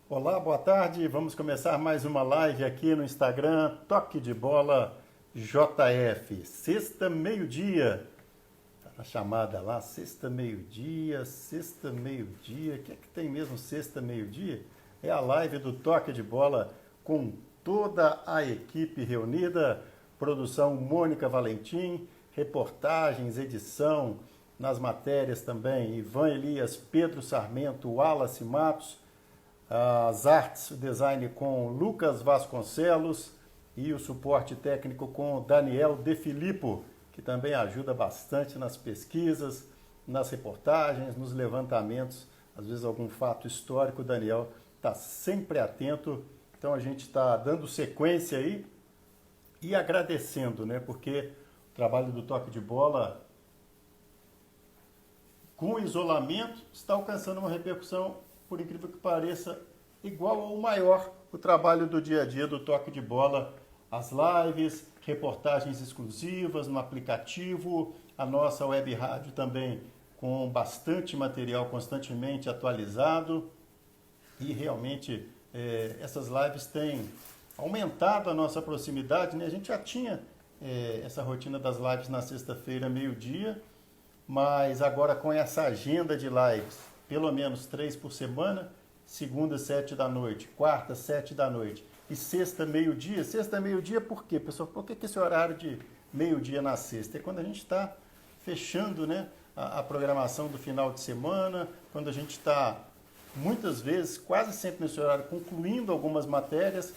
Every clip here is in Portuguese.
Olá, boa tarde. Vamos começar mais uma live aqui no Instagram, Toque de Bola JF. Sexta, meio-dia. Tá na chamada lá, sexta, meio-dia, sexta, meio-dia. O que é que tem mesmo sexta, meio-dia? É a live do Toque de Bola com toda a equipe reunida. Produção Mônica Valentim, reportagens, edição, nas matérias também, Ivan Elias, Pedro Sarmento, Wallace Matos, as artes, o design com Lucas Vasconcelos e o suporte técnico com Daniel De Filippo, que também ajuda bastante nas pesquisas, nas reportagens, nos levantamentos, às vezes algum fato histórico, o Daniel está sempre atento. Então a gente está dando sequência aí e agradecendo, né? Porque o trabalho do Toque de Bola, com o isolamento, está alcançando uma repercussão, por incrível que pareça, igual ou maior o trabalho do dia a dia do Toque de Bola, as lives, reportagens exclusivas no aplicativo, a nossa web rádio também com bastante material constantemente atualizado e realmente essas lives têm aumentado a nossa proximidade, né? A gente já tinha essa rotina das lives na sexta-feira, meio-dia, mas agora com essa agenda de lives, pelo menos 3 por semana, segunda, 7 da noite, quarta, 7 da noite e sexta, meio-dia. Sexta, meio-dia por quê, pessoal? Por que esse horário de meio-dia na sexta? É quando a gente está fechando, né, a programação do final de semana, quando a gente está, muitas vezes, quase sempre nesse horário, concluindo algumas matérias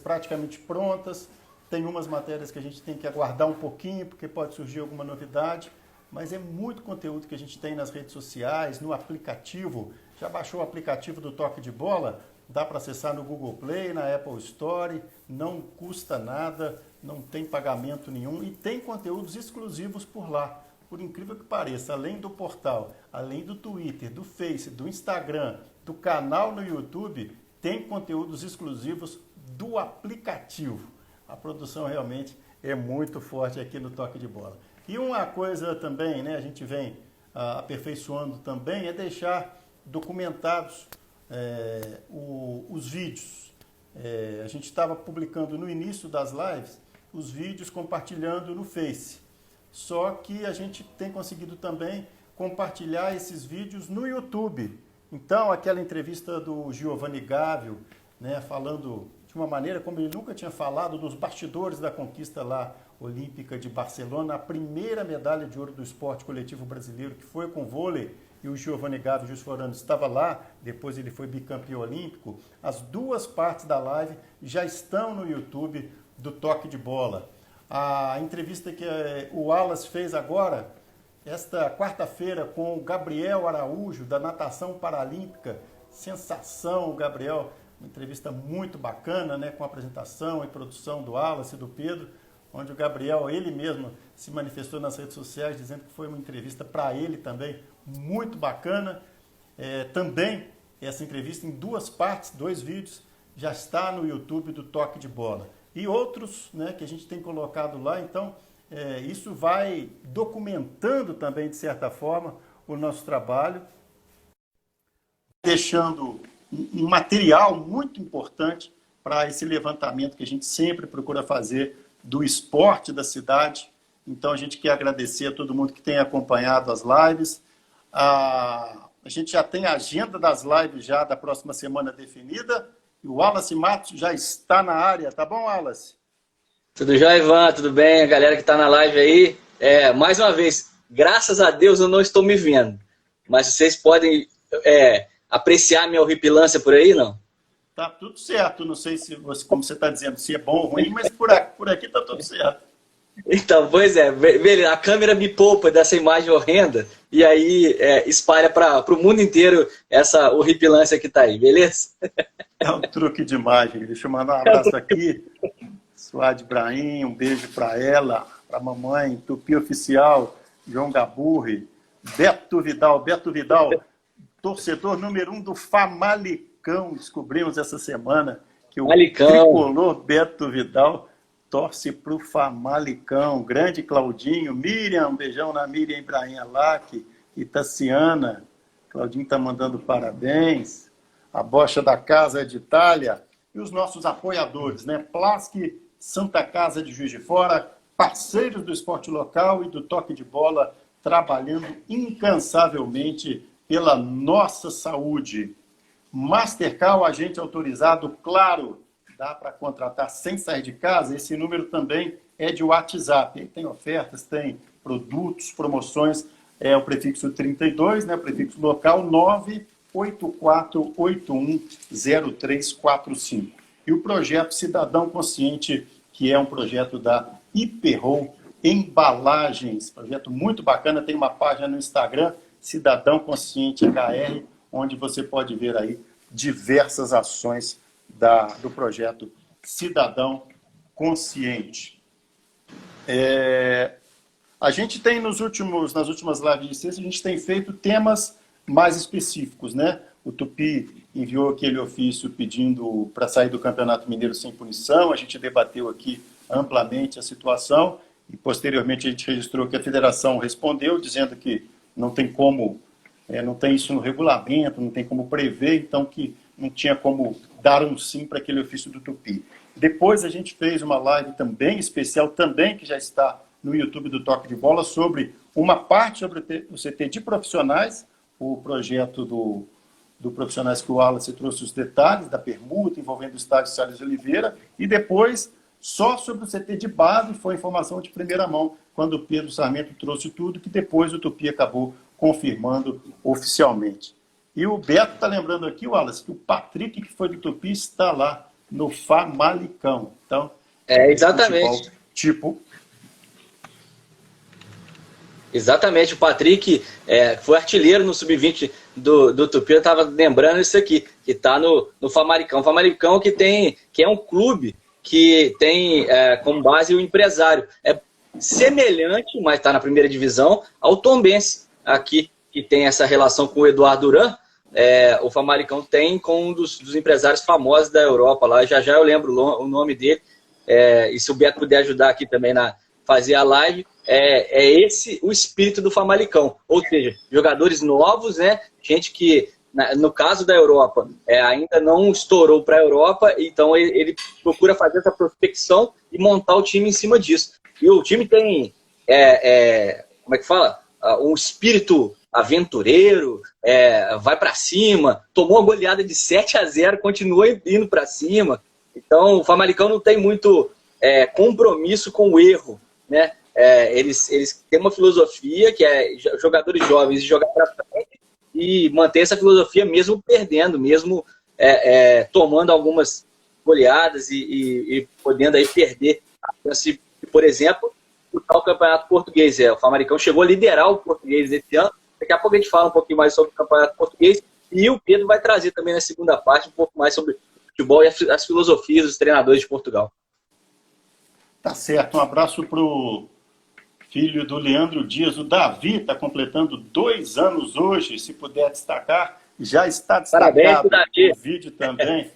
praticamente prontas. Tem umas matérias que a gente tem que aguardar um pouquinho, porque pode surgir alguma novidade. Mas é muito conteúdo que a gente tem nas redes sociais, no aplicativo. Já baixou o aplicativo do Toque de Bola? Dá para acessar no Google Play, na Apple Store, não custa nada, não tem pagamento nenhum e tem conteúdos exclusivos por lá. Por incrível que pareça, além do portal, além do Twitter, do Face, do Instagram, do canal no YouTube, tem conteúdos exclusivos do aplicativo. A produção realmente é muito forte aqui no Toque de Bola. E uma coisa também, né, a gente vem aperfeiçoando também, é deixar documentados os vídeos. A gente estava publicando no início das lives os vídeos, compartilhando no Face. Só que a gente tem conseguido também compartilhar esses vídeos no YouTube. Então, aquela entrevista do Giovanni Gávio, né, falando de uma maneira como ele nunca tinha falado, dos bastidores da conquista lá olímpica de Barcelona, a primeira medalha de ouro do esporte coletivo brasileiro, que foi com vôlei, e o Giovanni Gávio Jusforano estava lá, depois ele foi bicampeão olímpico. As duas partes da live já estão no YouTube do Toque de Bola. A entrevista que o Wallace fez agora, esta quarta-feira, com o Gabriel Araújo, da natação paralímpica, sensação, Gabriel, uma entrevista muito bacana, né, com a apresentação e produção do Wallace e do Pedro, onde o Gabriel, ele mesmo, se manifestou nas redes sociais, dizendo que foi uma entrevista para ele também muito bacana. Também, essa entrevista em duas partes, 2 vídeos, já está no YouTube do Toque de Bola. E outros, né, que a gente tem colocado lá, então, isso vai documentando também, de certa forma, o nosso trabalho, deixando um material muito importante para esse levantamento que a gente sempre procura fazer do esporte da cidade. Então a gente quer agradecer a todo mundo que tem acompanhado as lives. A gente já tem a agenda das lives já da próxima semana definida. E o Wallace Matos já está na área, tá bom, Wallace? Tudo jóia, Ivan? Tudo bem? A galera que está na live aí. Mais uma vez, graças a Deus eu não estou me vendo. Mas vocês podem apreciar minha horripilância por aí, não? Tá tudo certo. Não sei se você, como você está dizendo, se é bom ou ruim, mas por aqui tá tudo certo. Então, pois é. A câmera me poupa dessa imagem horrenda e aí espalha para o mundo inteiro essa horripilância que está aí, beleza? É um truque de imagem. Deixa eu mandar um abraço aqui. Suad Ibrahim, um beijo para ela, para a mamãe, Tupi Oficial, João Gaburri, Beto Vidal, torcedor número 1 do Famalicão. Descobrimos essa semana que o tricolor Beto Vidal torce para o Famalicão. Grande Claudinho, Miriam, um beijão na Miriam Ibrahim Alac, Itaciana, Claudinho está mandando parabéns. a Bocha da Casa de Itália e os nossos apoiadores, né? Plask, Santa Casa de Juiz de Fora, parceiros do esporte local e do toque de bola, trabalhando incansavelmente pela nossa saúde. Mastercard, agente autorizado, claro, dá para contratar sem sair de casa. Esse número também é de WhatsApp. Tem ofertas, tem produtos, promoções. É o prefixo 32, né? O prefixo local 984810345. E o projeto Cidadão Consciente, que é um projeto da Hiperol Embalagens. Projeto muito bacana, tem uma página no Instagram, Cidadão Consciente HR, onde você pode ver aí diversas ações do projeto Cidadão Consciente. A gente tem nas últimas lives de sexta, a gente tem feito temas mais específicos, né? O Tupi enviou aquele ofício pedindo para sair do Campeonato Mineiro sem punição, a gente debateu aqui amplamente a situação e posteriormente a gente registrou que a federação respondeu dizendo que não tem como, não tem isso no regulamento, não tem como prever, então que não tinha como dar um sim para aquele ofício do Tupi. Depois a gente fez uma live também especial, também que já está no YouTube do Toque de Bola, sobre uma parte sobre o CT de profissionais, o projeto do profissionais que o Wallace trouxe os detalhes da permuta envolvendo o estádio Salles Oliveira, e depois só sobre o CT de base foi informação de primeira mão, quando o Pedro Sarmento trouxe tudo, que depois o Tupi acabou confirmando oficialmente. E o Beto está lembrando aqui, Wallace, que o Patrick, que foi do Tupi, está lá no Famalicão. Então, exatamente. Exatamente, o Patrick foi artilheiro no Sub-20 do Tupi, eu estava lembrando isso aqui, que está no Famalicão. O Famalicão que é um clube que tem como base o empresário. É semelhante, mas está na primeira divisão, ao Tombense, aqui, que tem essa relação com o Eduardo Duran. O Famalicão tem com um dos empresários famosos da Europa lá, já eu lembro o nome dele, e se o Beto puder ajudar aqui também na fazer a live, esse o espírito do Famalicão, ou seja, jogadores novos, né? Gente que, no caso da Europa, ainda não estourou para a Europa, então ele procura fazer essa prospecção e montar o time em cima disso. E o time tem, como é que fala? Um espírito aventureiro, vai para cima, tomou uma goleada de 7-0, continua indo para cima. Então o Famalicão não tem muito compromisso com o erro, né? Eles têm uma filosofia que é jogadores jovens jogar para frente e manter essa filosofia mesmo perdendo, mesmo tomando algumas goleadas e podendo aí perder a chance, por exemplo, o Campeonato Português. O Famalicão chegou a liderar o Português esse ano. Daqui a pouco a gente fala um pouquinho mais sobre o Campeonato Português e o Pedro vai trazer também na segunda parte um pouco mais sobre futebol e as filosofias dos treinadores de Portugal. Tá certo, um abraço para o filho do Leandro Dias, o Davi, está completando 2 anos hoje, se puder destacar, já está destacado. Parabéns, Davi. O vídeo também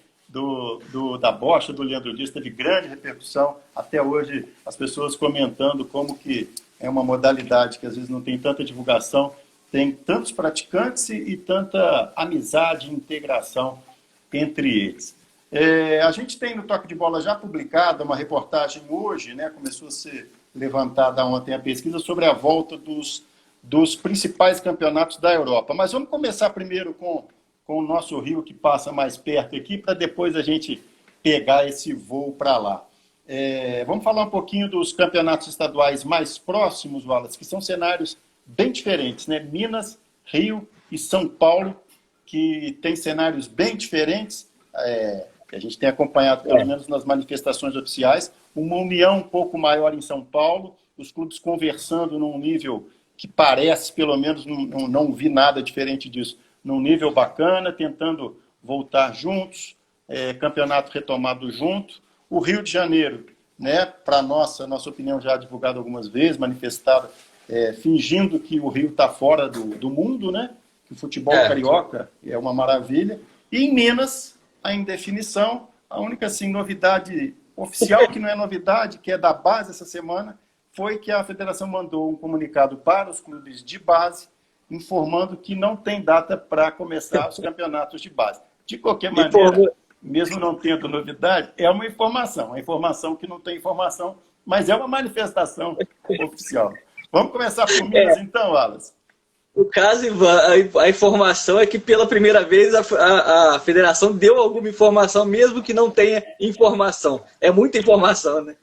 da bocha do Leandro Dias teve grande repercussão, até hoje as pessoas comentando como que é uma modalidade que às vezes não tem tanta divulgação, tem tantos praticantes e tanta amizade e integração entre eles. A gente tem no Toque de Bola já publicada uma reportagem hoje, né? Começou a ser levantada ontem a pesquisa sobre a volta dos principais campeonatos da Europa. Mas vamos começar primeiro com o nosso Rio, que passa mais perto aqui, para depois a gente pegar esse voo para lá. Vamos falar um pouquinho dos campeonatos estaduais mais próximos, Wallace, que são cenários bem diferentes, né? Minas, Rio e São Paulo, que tem cenários bem diferentes, que a gente tem acompanhado, pelo menos nas manifestações oficiais, uma união um pouco maior em São Paulo, os clubes conversando num nível que parece, pelo menos, não vi nada diferente disso, num nível bacana, tentando voltar juntos, campeonato retomado junto. O Rio de Janeiro, né, para nossa opinião já divulgada algumas vezes, manifestada, fingindo que o Rio está fora do mundo, né, que o futebol carioca é uma maravilha. E em Minas, a indefinição, a única assim, novidade oficial, que não é novidade, que é da base essa semana, foi que a federação mandou um comunicado para os clubes de base, informando que não tem data para começar os campeonatos de base. De qualquer Informou. maneira, mesmo não tendo novidade, é uma informação que não tem informação, mas é uma manifestação oficial. Vamos começar por Minas então, Wallace? No caso, Ivan, a informação é que pela primeira vez a federação deu alguma informação, mesmo que não tenha informação. É muita informação, né?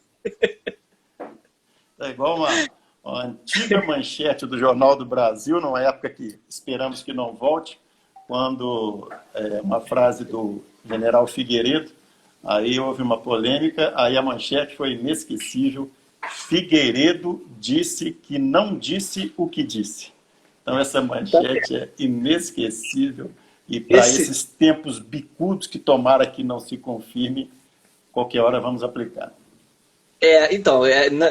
É igual uma antiga manchete do Jornal do Brasil, numa época que esperamos que não volte, quando uma frase do general Figueiredo, aí houve uma polêmica, aí a manchete foi inesquecível: Figueiredo disse que não disse o que disse. Então essa manchete é inesquecível e para esses tempos bicudos que tomara que não se confirme, qualquer hora vamos aplicar. Então,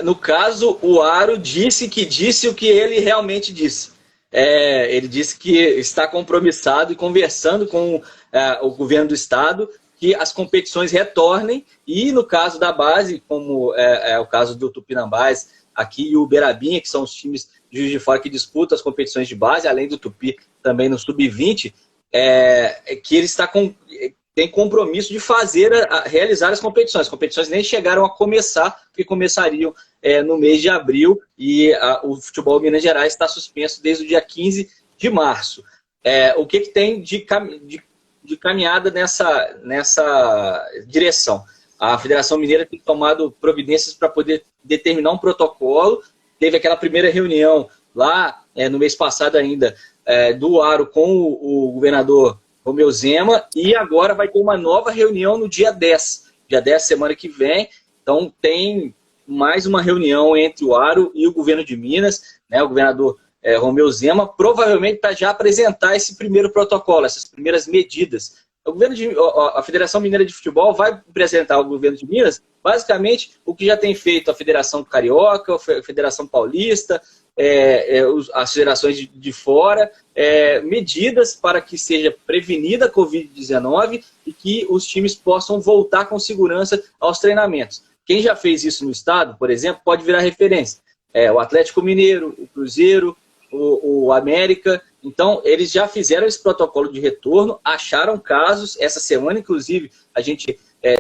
no caso, o Aro disse o que ele realmente disse. Ele disse que está compromissado e conversando com o governo do estado que as competições retornem e no caso da base, como é o caso do Tupinambás aqui e o Uberabinha, que são os times de Juiz de Fora que disputam as competições de base, além do Tupi também no Sub-20, que ele tem compromisso de realizar as competições. As competições nem chegaram a começar, porque começariam no mês de abril e o futebol em Minas Gerais está suspenso desde o dia 15 de março. O que tem de caminhada nessa direção? A Federação Mineira tem tomado providências para poder determinar um protocolo. Teve aquela primeira reunião lá no mês passado ainda do Aro com o governador Romeu Zema e agora vai ter uma nova reunião no dia 10. Dia 10, semana que vem. Então tem mais uma reunião entre o Aro e o governo de Minas, né, o governador Romeu Zema, provavelmente para já apresentar esse primeiro protocolo, essas primeiras medidas. A Federação Mineira de Futebol vai apresentar ao governo de Minas, basicamente, o que já tem feito a Federação Carioca, a Federação Paulista, as federações de fora, medidas para que seja prevenida a Covid-19 e que os times possam voltar com segurança aos treinamentos. Quem já fez isso no estado, por exemplo, pode virar referência. O Atlético Mineiro, o Cruzeiro, o América. Então, eles já fizeram esse protocolo de retorno, acharam casos. Essa semana, inclusive, a gente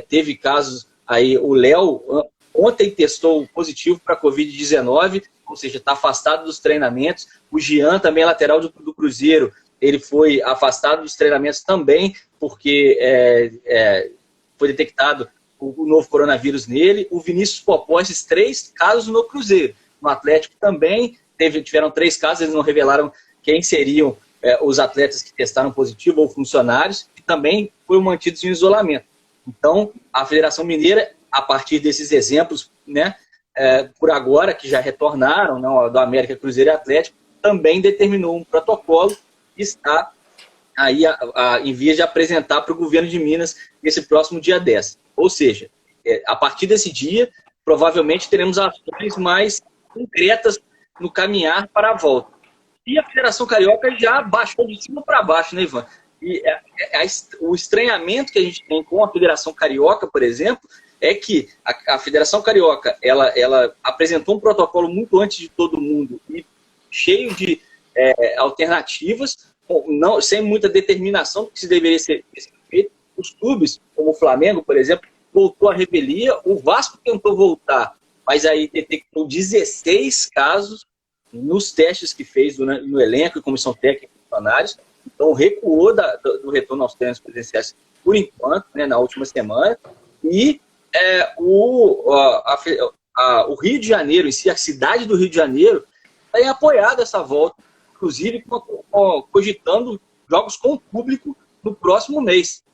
teve casos aí. O Léo ontem testou positivo para a Covid-19, ou seja, está afastado dos treinamentos. O Jean, também lateral do Cruzeiro, ele foi afastado dos treinamentos também, porque foi detectado o novo coronavírus nele. O Vinícius Popó, esses 3 casos no Cruzeiro. No Atlético também tiveram 3 casos, eles não revelaram quem seriam os atletas que testaram positivo ou funcionários, que também foram mantidos em isolamento. Então, a Federação Mineira, a partir desses exemplos, né, por agora, que já retornaram, né, do América, Cruzeiro e Atlético, também determinou um protocolo que está aí em vias de apresentar para o governo de Minas nesse próximo dia 10. Ou seja, a partir desse dia, provavelmente teremos ações mais concretas no caminhar para a volta. E a Federação Carioca já baixou de cima para baixo, né, Ivan? E o estranhamento que a gente tem com a Federação Carioca, por exemplo, é que a Federação Carioca ela apresentou um protocolo muito antes de todo mundo e cheio de alternativas, sem muita determinação do que se deveria ser feito. Os clubes, como o Flamengo, por exemplo, voltou à revelia. O Vasco tentou voltar, mas aí detectou 16 casos nos testes que fez no elenco e comissão técnica e funcionários. Então, recuou do retorno aos treinos presenciais por enquanto, né, na última semana. E o Rio de Janeiro, em si, a cidade do Rio de Janeiro, tem apoiado essa volta, inclusive cogitando jogos com público no próximo mês.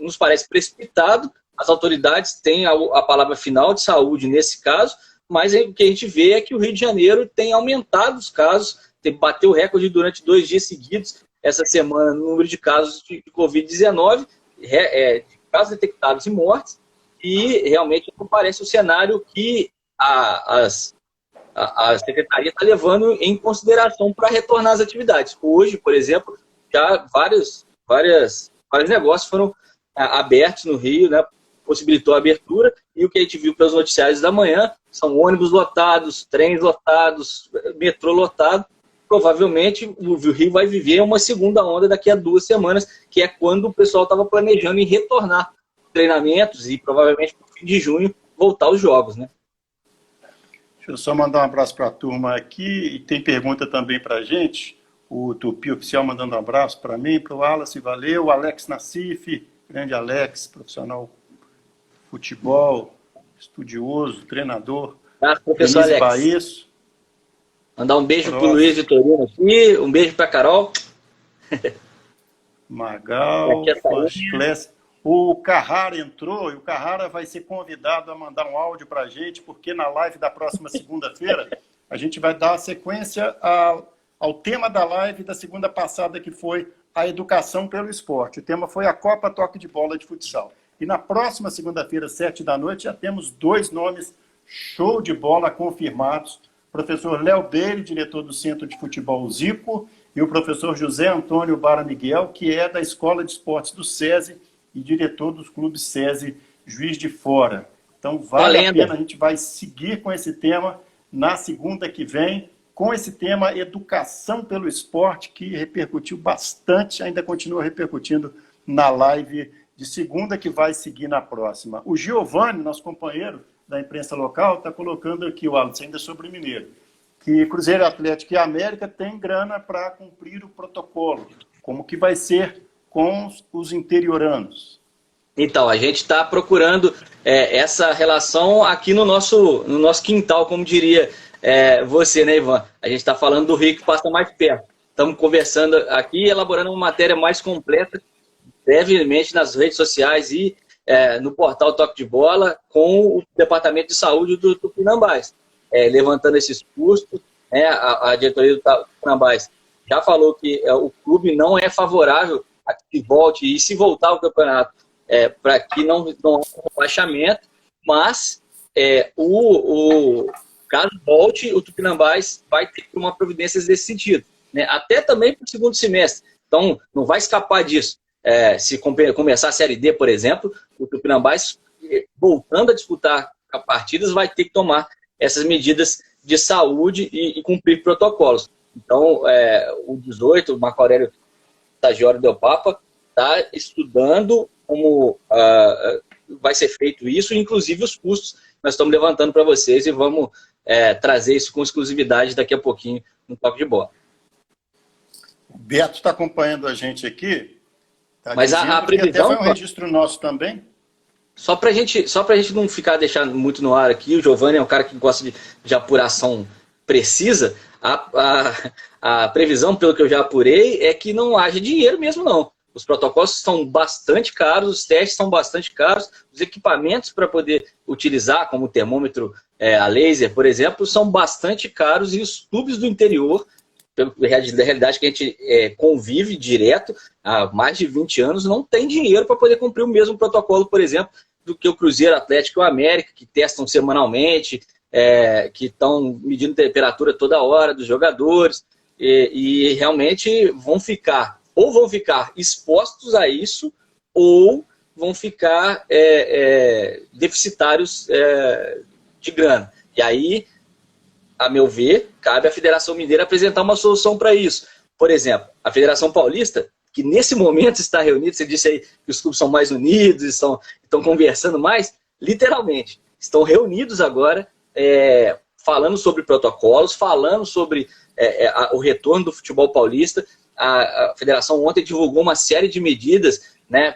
Nos parece precipitado, as autoridades têm a palavra final de saúde nesse caso, mas o que a gente vê é que o Rio de Janeiro tem aumentado os casos, bateu o recorde durante 2 dias seguidos, essa semana, no número de casos de Covid-19, de casos detectados e mortes, e realmente não parece o cenário que a Secretaria está levando em consideração para retornar às atividades. Hoje, por exemplo, já vários negócios foram abertos no Rio, né, possibilitou a abertura, e o que a gente viu pelos noticiários da manhã são ônibus lotados, trens lotados, metrô lotado, provavelmente o Rio vai viver uma segunda onda daqui a 2 semanas, que é quando o pessoal estava planejando em retornar treinamentos e provavelmente no fim de junho voltar aos jogos, né? Deixa eu só mandar um abraço para a turma aqui, e tem pergunta também para a gente. O Tupi Oficial mandando um abraço para mim, para o Wallace, valeu. O Alex Nassif, grande Alex, profissional de futebol, estudioso, treinador. Professor Denise Alex. Baez. Mandar um beijo para o Luiz Vitorino aqui, um beijo para a Carol. Magal, Class. O Carrara entrou e o Carrara vai ser convidado a mandar um áudio para a gente, porque na live da próxima segunda-feira a gente vai dar sequência ao tema da live da segunda passada, que foi a educação pelo esporte. O tema foi a Copa Toque de Bola de Futsal. E na próxima segunda-feira, 7h, já temos 2 nomes show de bola confirmados. O professor Léo Beire, diretor do Centro de Futebol Zico, e o professor José Antônio Bara Miguel, que é da Escola de Esportes do SESI e diretor dos clubes SESI Juiz de Fora. Então, vale a pena, a gente vai seguir com esse tema na segunda que vem, com esse tema Educação pelo Esporte, que repercutiu bastante, ainda continua repercutindo na live de segunda, que vai seguir na próxima. O Giovanni, nosso companheiro da imprensa local, está colocando aqui, o Alisson, ainda sobre o Mineiro, que Cruzeiro Atlético e América têm grana para cumprir o protocolo. Como que vai ser com os interioranos? Então, a gente está procurando essa relação aqui no nosso quintal, como diria você, né, Ivan? A gente está falando do Rio que passa mais perto. Estamos conversando aqui, elaborando uma matéria mais completa, brevemente nas redes sociais e no portal Toque de Bola, com o Departamento de Saúde do Tupinambás, levantando esses custos. A diretoria do Tupinambás já falou que o clube não é favorável a que volte, e se voltar ao campeonato, para que não haja um rebaixamento, mas caso volte, o Tupinambás vai ter uma providência nesse sentido, né? Até também para o segundo semestre. Então, não vai escapar disso. Se começar a Série D, por exemplo, o Tupinambás, voltando a disputar partidas, vai ter que tomar essas medidas de saúde e cumprir protocolos. Então, o 18, o Marco Aurélio Estagiário Del Papa, está estudando como vai ser feito isso, inclusive os custos nós estamos levantando para vocês, e vamos trazer isso com exclusividade daqui a pouquinho no Toque de Bola. O Beto está acompanhando a gente aqui. Mas a previsão... Até foi um registro nosso também. Só para a gente não ficar deixando muito no ar aqui, o Giovanni é um cara que gosta de apuração precisa. A previsão, pelo que eu já apurei, é que não haja dinheiro mesmo, não. Os protocolos são bastante caros, os testes são bastante caros, os equipamentos para poder utilizar, como o termômetro a laser, por exemplo, são bastante caros, e os clubes do interior, pela realidade que a gente convive direto há mais de 20 anos, não tem dinheiro para poder cumprir o mesmo protocolo, por exemplo, do que o Cruzeiro Atlético e o América, que testam semanalmente, que estão medindo temperatura toda hora dos jogadores, e realmente vão ficar expostos a isso, ou vão ficar deficitários de grana. E aí, a meu ver, cabe à Federação Mineira apresentar uma solução para isso. Por exemplo, a Federação Paulista, que nesse momento está reunida, você disse aí que os clubes são mais unidos, estão conversando mais, literalmente, estão reunidos agora, falando sobre protocolos, falando sobre o retorno do futebol paulista. A federação ontem divulgou uma série de medidas, né,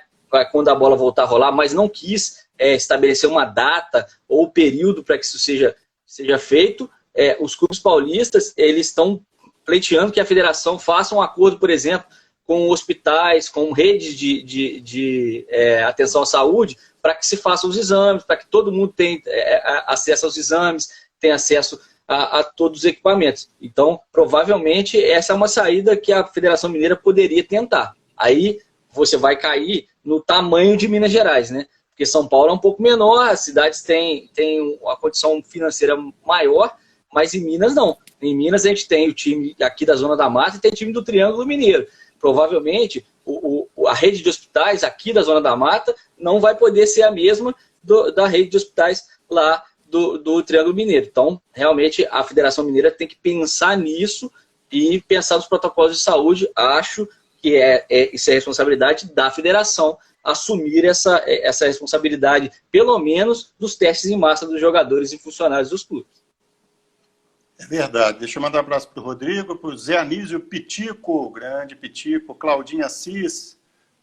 quando a bola voltar a rolar, mas não quis estabelecer uma data ou período para que isso seja feito. Os clubes paulistas, eles estão pleiteando que a federação faça um acordo, por exemplo, com hospitais, com redes de atenção à saúde, para que se façam os exames, para que todo mundo tenha acesso aos exames, tenha acesso a todos os equipamentos. Então, provavelmente, essa é uma saída que a Federação Mineira poderia tentar. Aí, você vai cair no tamanho de Minas Gerais, né? Porque São Paulo é um pouco menor, as cidades têm uma condição financeira maior, mas em Minas não. Em Minas a gente tem o time aqui da Zona da Mata e tem o time do Triângulo Mineiro. Provavelmente, a rede de hospitais aqui da Zona da Mata não vai poder ser a mesma da rede de hospitais lá do Triângulo Mineiro. Então, realmente, a Federação Mineira tem que pensar nisso e pensar nos protocolos de saúde. Acho que isso é responsabilidade da federação, assumir essa responsabilidade, pelo menos, dos testes em massa dos jogadores e funcionários dos clubes. É verdade. Deixa eu mandar um abraço para o Rodrigo, para o Zé Anísio Pitico, grande Pitico, Claudinha Assis,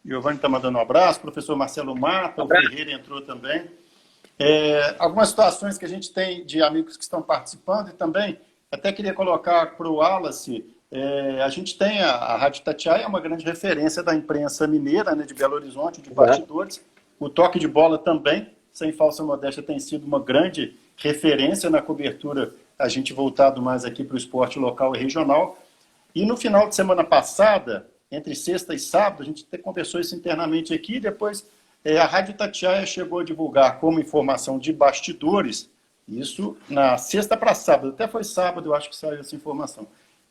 Giovanni está mandando um abraço, professor Marcelo Mata, o Ferreira entrou também. Algumas situações que a gente tem de amigos que estão participando e também, até queria colocar para o Wallace, a gente tem a Rádio Itatiaia, é uma grande referência da imprensa mineira, né, de Belo Horizonte, de bastidores. O Toque de Bola também, sem falsa modéstia, tem sido uma grande referência na cobertura, a gente voltado mais aqui para o esporte local e regional. E no final de semana passada, entre sexta e sábado, a gente até conversou isso internamente aqui, depois a Rádio Itatiaia chegou a divulgar como informação de bastidores, isso na sexta para sábado, até foi sábado, eu acho que saiu essa informação,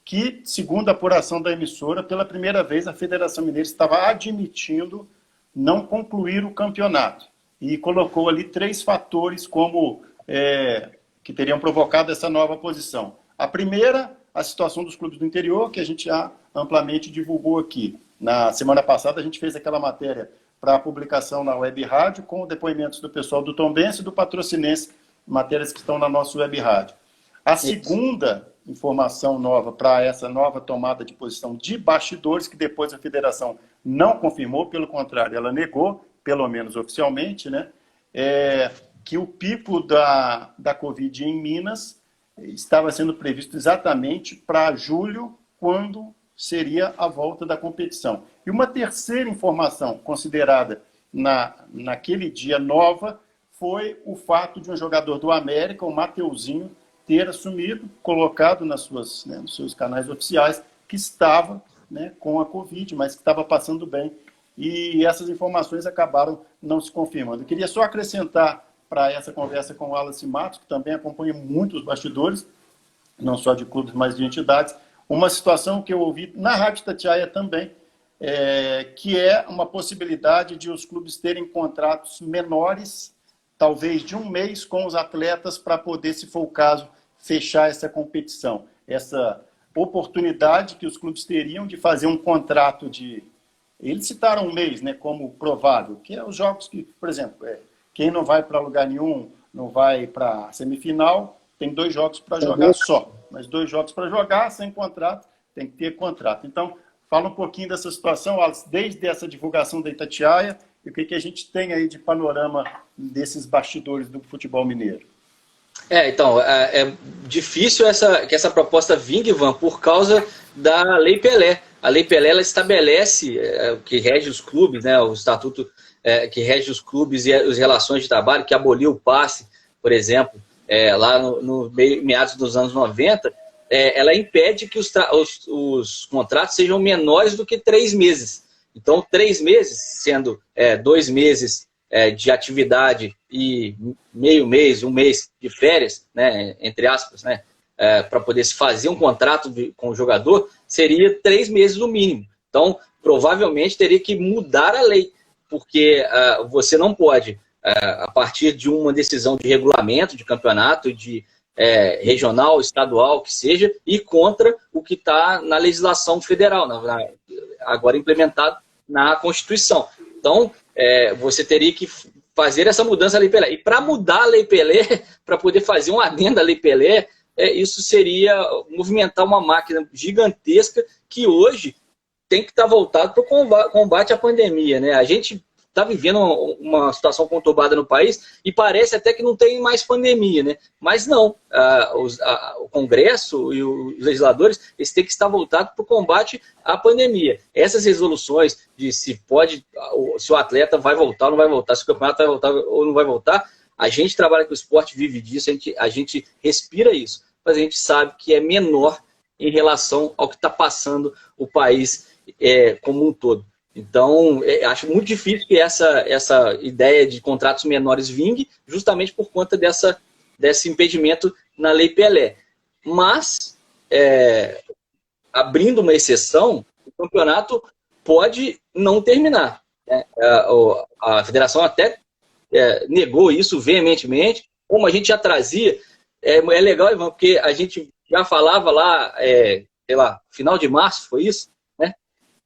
que, segundo a apuração da emissora, pela primeira vez a Federação Mineira estava admitindo não concluir o campeonato. E colocou ali 3 fatores como que teriam provocado essa nova posição. A primeira, a situação dos clubes do interior, que a gente já amplamente divulgou aqui. Na semana passada a gente fez aquela matéria para a publicação na Web Rádio, com depoimentos do pessoal do Tombense e do Patrocinense, matérias que estão na nossa Web Rádio. A segunda informação nova para essa nova tomada de posição de bastidores, que depois a federação não confirmou, pelo contrário, ela negou, pelo menos oficialmente, né, que o pico da Covid em Minas estava sendo previsto exatamente para julho, quando seria a volta da competição. E uma terceira informação considerada naquele dia nova foi o fato de um jogador do América, o Mateuzinho, ter assumido, colocado nos seus canais oficiais, que estava, né, com a Covid, mas que estava passando bem. E essas informações acabaram não se confirmando. Eu queria só acrescentar para essa conversa com o Wallace Matos, que também acompanha muito os bastidores, não só de clubes, mas de entidades, uma situação que eu ouvi na Rádio Itatiaia também, que é uma possibilidade de os clubes terem contratos menores, talvez de um mês, com os atletas, para poder, se for o caso, fechar essa competição. Essa oportunidade que os clubes teriam de fazer um contrato de... Eles citaram um mês, né, como provável, que é os jogos que, por exemplo, quem não vai para lugar nenhum, não vai para semifinal, tem 2 jogos para jogar só. Mas 2 jogos para jogar, sem contrato, tem que ter contrato. Então, fala um pouquinho dessa situação, Alice, desde essa divulgação da Itatiaia, e o que a gente tem aí de panorama desses bastidores do futebol mineiro. Então, é difícil que essa proposta vingue, Ivan, por causa da Lei Pelé. A Lei Pelé, ela estabelece o que rege os clubes, né, o estatuto que rege os clubes e as relações de trabalho, que aboliu o passe, por exemplo, lá no meados dos anos 90, ela impede que os contratos sejam menores do que 3 meses. Então, 3 meses, sendo 2 meses de atividade e meio mês, 1 mês de férias, né, entre aspas, né, para poder se fazer um contrato com o jogador, seria 3 meses no mínimo. Então, provavelmente teria que mudar a lei, porque você não pode, a partir de uma decisão de regulamento de campeonato, de regional, estadual, que seja, ir contra o que está na legislação federal, agora implementado na Constituição. Então, você teria que fazer essa mudança da Lei Pelé. E para mudar a Lei Pelé, para poder fazer um adendo à Lei Pelé, isso seria movimentar uma máquina gigantesca que hoje tem que estar voltado para o combate à pandemia, né? A gente está vivendo uma situação conturbada no país e parece até que não tem mais pandemia, né? Mas não, o Congresso e os legisladores, eles têm que estar voltados para o combate à pandemia. Essas resoluções de se o atleta vai voltar ou não vai voltar, se o campeonato vai voltar ou não vai voltar, a gente trabalha com o esporte, vive disso, a gente respira isso, mas a gente sabe que é menor em relação ao que está passando o país como um todo. Então, acho muito difícil que essa ideia de contratos menores vingue, justamente por conta desse impedimento na Lei Pelé. Mas, abrindo uma exceção, o campeonato pode não terminar, né? A federação até negou isso veementemente, como a gente já trazia. É legal, Ivan, porque a gente já falava lá sei lá, final de março, foi isso? Né?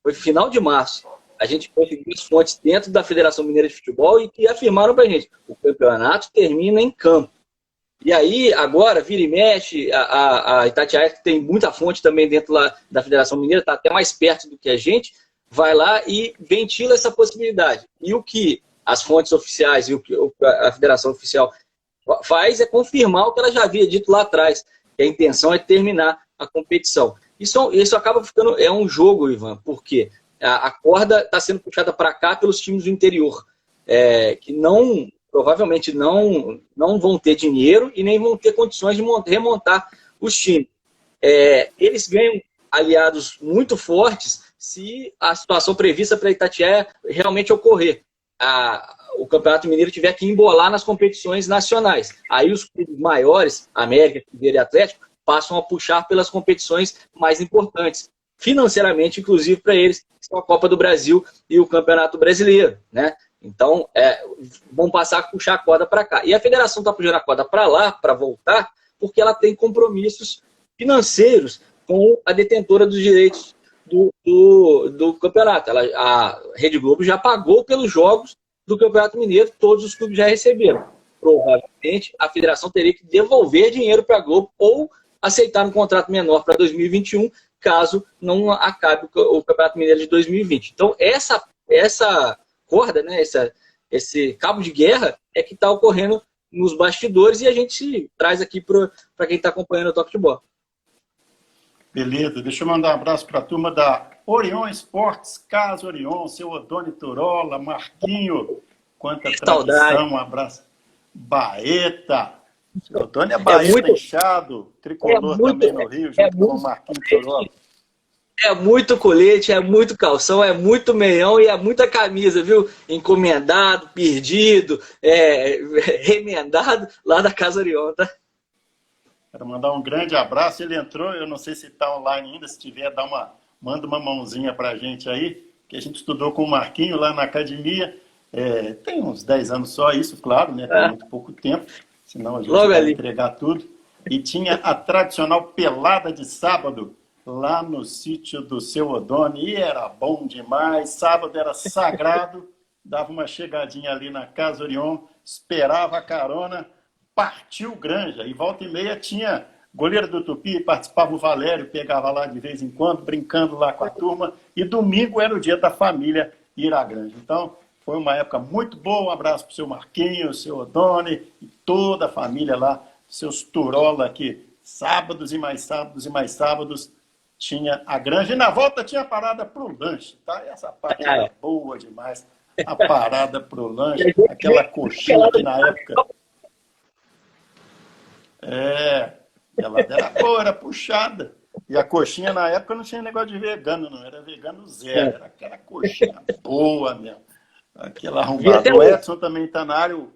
Foi final de março. A gente conseguiu as fontes dentro da Federação Mineira de Futebol e que afirmaram pra gente, o campeonato termina em campo. E aí, agora, vira e mexe, a Itatiaia, que tem muita fonte também dentro lá da Federação Mineira, está até mais perto do que a gente, vai lá e ventila essa possibilidade. E o que as fontes oficiais e o que a Federação Oficial faz é confirmar o que ela já havia dito lá atrás, que a intenção é terminar a competição. Isso acaba ficando, é um jogo, Ivan, porque a corda está sendo puxada para cá pelos times do interior, que provavelmente não vão ter dinheiro e nem vão ter condições de remontar os times. Eles ganham aliados muito fortes se a situação prevista para Itatiaia realmente ocorrer. O Campeonato Mineiro tiver que embolar nas competições nacionais. Aí os clubes maiores, América, Cruzeiro e Atlético, passam a puxar pelas competições mais importantes, financeiramente, inclusive para eles, que são a Copa do Brasil e o Campeonato Brasileiro, né? Então, vão passar a puxar a corda para cá. E a federação está puxando a corda para lá, para voltar, porque ela tem compromissos financeiros com a detentora dos direitos do campeonato. A Rede Globo já pagou pelos jogos do Campeonato Mineiro, todos os clubes já receberam. Provavelmente, a federação teria que devolver dinheiro para a Globo ou aceitar um contrato menor para 2021, caso não acabe o Campeonato Mineiro de 2020. Então, essa corda, né, esse cabo de guerra é que está ocorrendo nos bastidores e a gente traz aqui para quem está acompanhando o Toque de Bola. Beleza, deixa eu mandar um abraço para a turma da Orion Esportes, Casa Orion, seu Odoni Turola, Marquinho, quanta tradição, um abraço. Baeta, seu Odoni é Baeta inchado, tricolor também no Rio, junto com o Marquinho Turola. É muito colete, é muito calção, é muito meião e é muita camisa, viu? Encomendado, perdido, remendado lá da Casa Orion, tá? Quero mandar um grande abraço. Ele entrou, eu não sei se está online ainda, se tiver, manda uma mãozinha para a gente aí, que a gente estudou com o Marquinho lá na academia. Tem uns 10 anos só, isso, claro, né? Tem muito pouco tempo, senão a gente vai entregar tudo. E tinha a tradicional pelada de sábado, lá no sítio do seu Odoni, e era bom demais. Sábado era sagrado, dava uma chegadinha ali na Casa Orion, esperava a carona, partiu Granja, e volta e meia tinha goleiro do Tupi, participava o Valério, pegava lá de vez em quando, brincando lá com a turma, e domingo era o dia da família ir à Granja. Então, foi uma época muito boa. Um abraço para o seu Marquinho, o seu Odoni e toda a família lá, seus Turola aqui, sábados e mais sábados e mais sábados, tinha a Granja, e na volta tinha a parada pro lanche, tá? E essa parte era boa demais, a parada pro lanche, aquela coxinha que na época... ela era boa, era puxada. E a coxinha na época não tinha negócio de vegano, não, era vegano zero, era aquela coxinha boa mesmo, aquela arrombada. O Edson também está na área,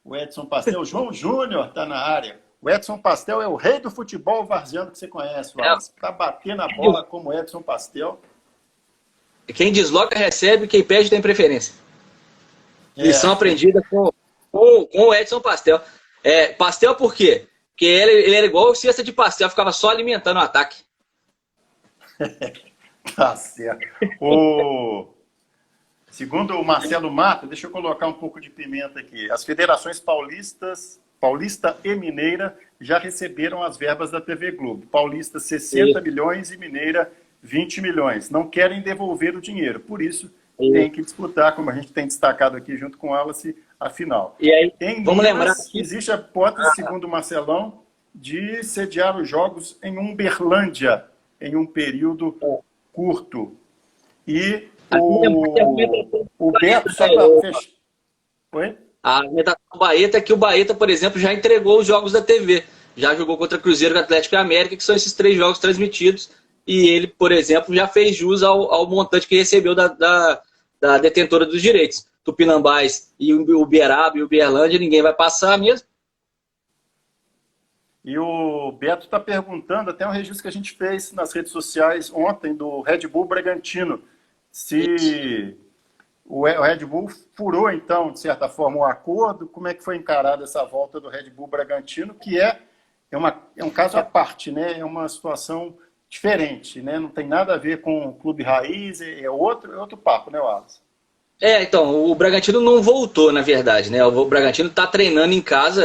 o Edson Pastel, o João Júnior está na área. O Edson Pastel é o rei do futebol varziano que você conhece, Wallace. Para bater na bola como o Edson Pastel. Quem desloca recebe, quem perde tem preferência. Lição aprendida com o Edson Pastel. Pastel por quê? Porque ele era igual cesta de pastel, ficava só alimentando o ataque. Tá certo. Segundo o Marcelo Mata, deixa eu colocar um pouco de pimenta aqui. As federações Paulista e Mineira já receberam as verbas da TV Globo. Paulista 60 milhões e Mineira 20 milhões. Não querem devolver o dinheiro, por isso tem que disputar, como a gente tem destacado aqui junto com o Wallace, a final. E aí, vamos lembrar que existe a hipótese, segundo o Marcelão, de sediar os jogos em Uberlândia, em um período curto. E o Beto, só para fechar... Oi? A meta do Baeta é que o Baeta, por exemplo, já entregou os jogos da TV. Já jogou contra Cruzeiro, Atlético e América, que são esses 3 jogos transmitidos. E ele, por exemplo, já fez jus ao montante que recebeu da detentora dos direitos. Tupinambás e o Uberaba e o Uberlândia, ninguém vai passar mesmo. E o Beto está perguntando, até um registro que a gente fez nas redes sociais ontem, do Red Bull Bragantino, se o Red Bull furou, então, de certa forma, o acordo. Como é que foi encarada essa volta do Red Bull Bragantino, que é é um caso à parte, né? É uma situação diferente, né? Não tem nada a ver com o clube raiz, é outro papo, né, Wallace? Então, o Bragantino não voltou, na verdade, né? O Bragantino está treinando em casa,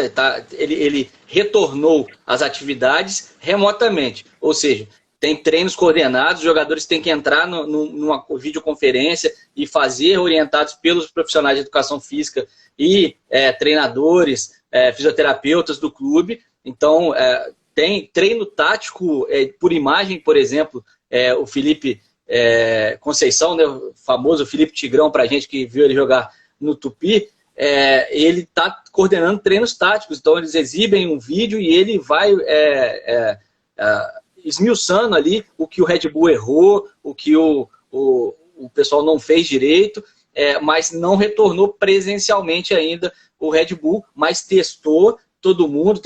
ele retornou às atividades remotamente, ou seja, tem treinos coordenados, os jogadores têm que entrar numa videoconferência e fazer, orientados pelos profissionais de educação física e treinadores, fisioterapeutas do clube. Então, tem treino tático por imagem, por exemplo, o Felipe Conceição, né, o famoso Felipe Tigrão, para a gente que viu ele jogar no Tupi, ele está coordenando treinos táticos, então eles exibem um vídeo e ele vai esmiuçando ali o que o Red Bull errou, o que o pessoal não fez direito, mas não retornou presencialmente ainda o Red Bull, mas testou todo mundo,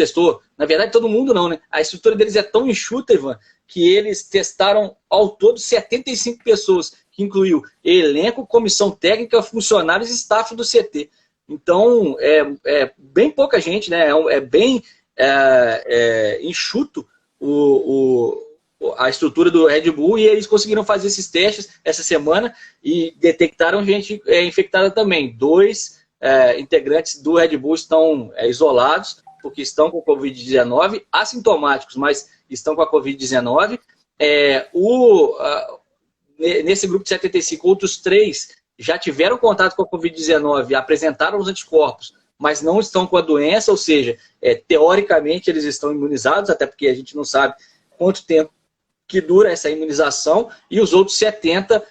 na verdade todo mundo não, né? A estrutura deles é tão enxuta, Ivan, que eles testaram ao todo 75 pessoas, que incluiu elenco, comissão técnica, funcionários e staff do CT. Então, bem pouca gente, né? É bem enxuto a estrutura do Red Bull, e eles conseguiram fazer esses testes essa semana e detectaram gente infectada também. 2 integrantes do Red Bull estão isolados, porque estão com Covid-19, assintomáticos, mas estão com a Covid-19. Nesse grupo de 75, outros 3 já tiveram contato com a Covid-19, apresentaram os anticorpos, mas não estão com a doença, ou seja, teoricamente eles estão imunizados, até porque a gente não sabe quanto tempo que dura essa imunização, e os outros 70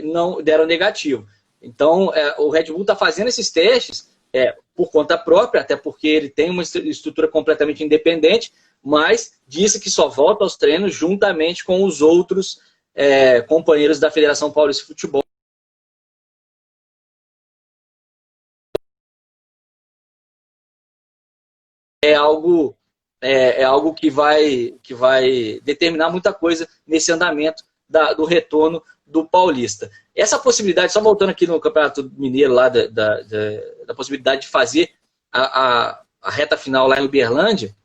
não deram negativo. Então, o Red Bull está fazendo esses testes por conta própria, até porque ele tem uma estrutura completamente independente, mas disse que só volta aos treinos juntamente com os outros companheiros da Federação Paulista de Futebol. É algo que vai determinar muita coisa nesse andamento do retorno do Paulista. Essa possibilidade, só voltando aqui no Campeonato Mineiro, lá da possibilidade de fazer a reta final lá em Uberlândia,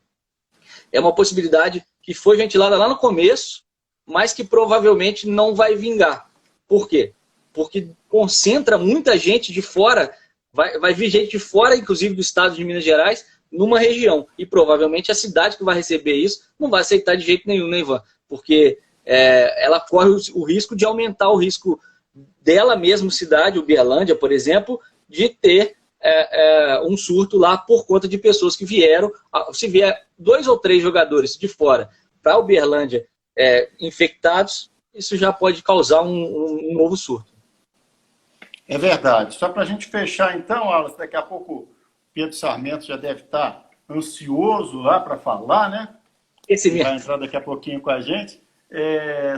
é uma possibilidade que foi ventilada lá no começo, mas que provavelmente não vai vingar. Por quê? Porque concentra muita gente de fora, vai vir gente de fora, inclusive do estado de Minas Gerais, numa região. E provavelmente a cidade que vai receber isso não vai aceitar de jeito nenhum, né, Ivan? Porque ela corre o risco de aumentar o risco dela mesma, cidade, Uberlândia, por exemplo, de ter um surto lá por conta de pessoas que vieram. Se vier 2 ou 3 jogadores de fora para Uberlândia infectados, isso já pode causar um novo surto. É verdade. Só para a gente fechar então, Wallace, daqui a pouco Pedro Sarmento já deve estar ansioso lá para falar, né? Esse mesmo. Vai entrar daqui a pouquinho com a gente.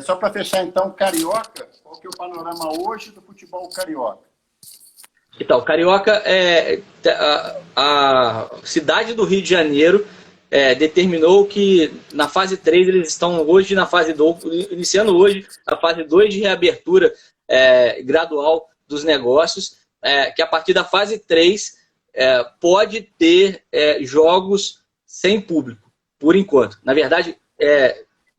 Só para fechar então, Carioca, qual que é o panorama hoje do futebol carioca? Então, o Carioca, a cidade do Rio de Janeiro determinou que na fase 3 eles estão hoje na fase 2, iniciando hoje a fase 2 de reabertura gradual dos negócios, que a partir da fase 3 pode ter jogos sem público, por enquanto. Na verdade,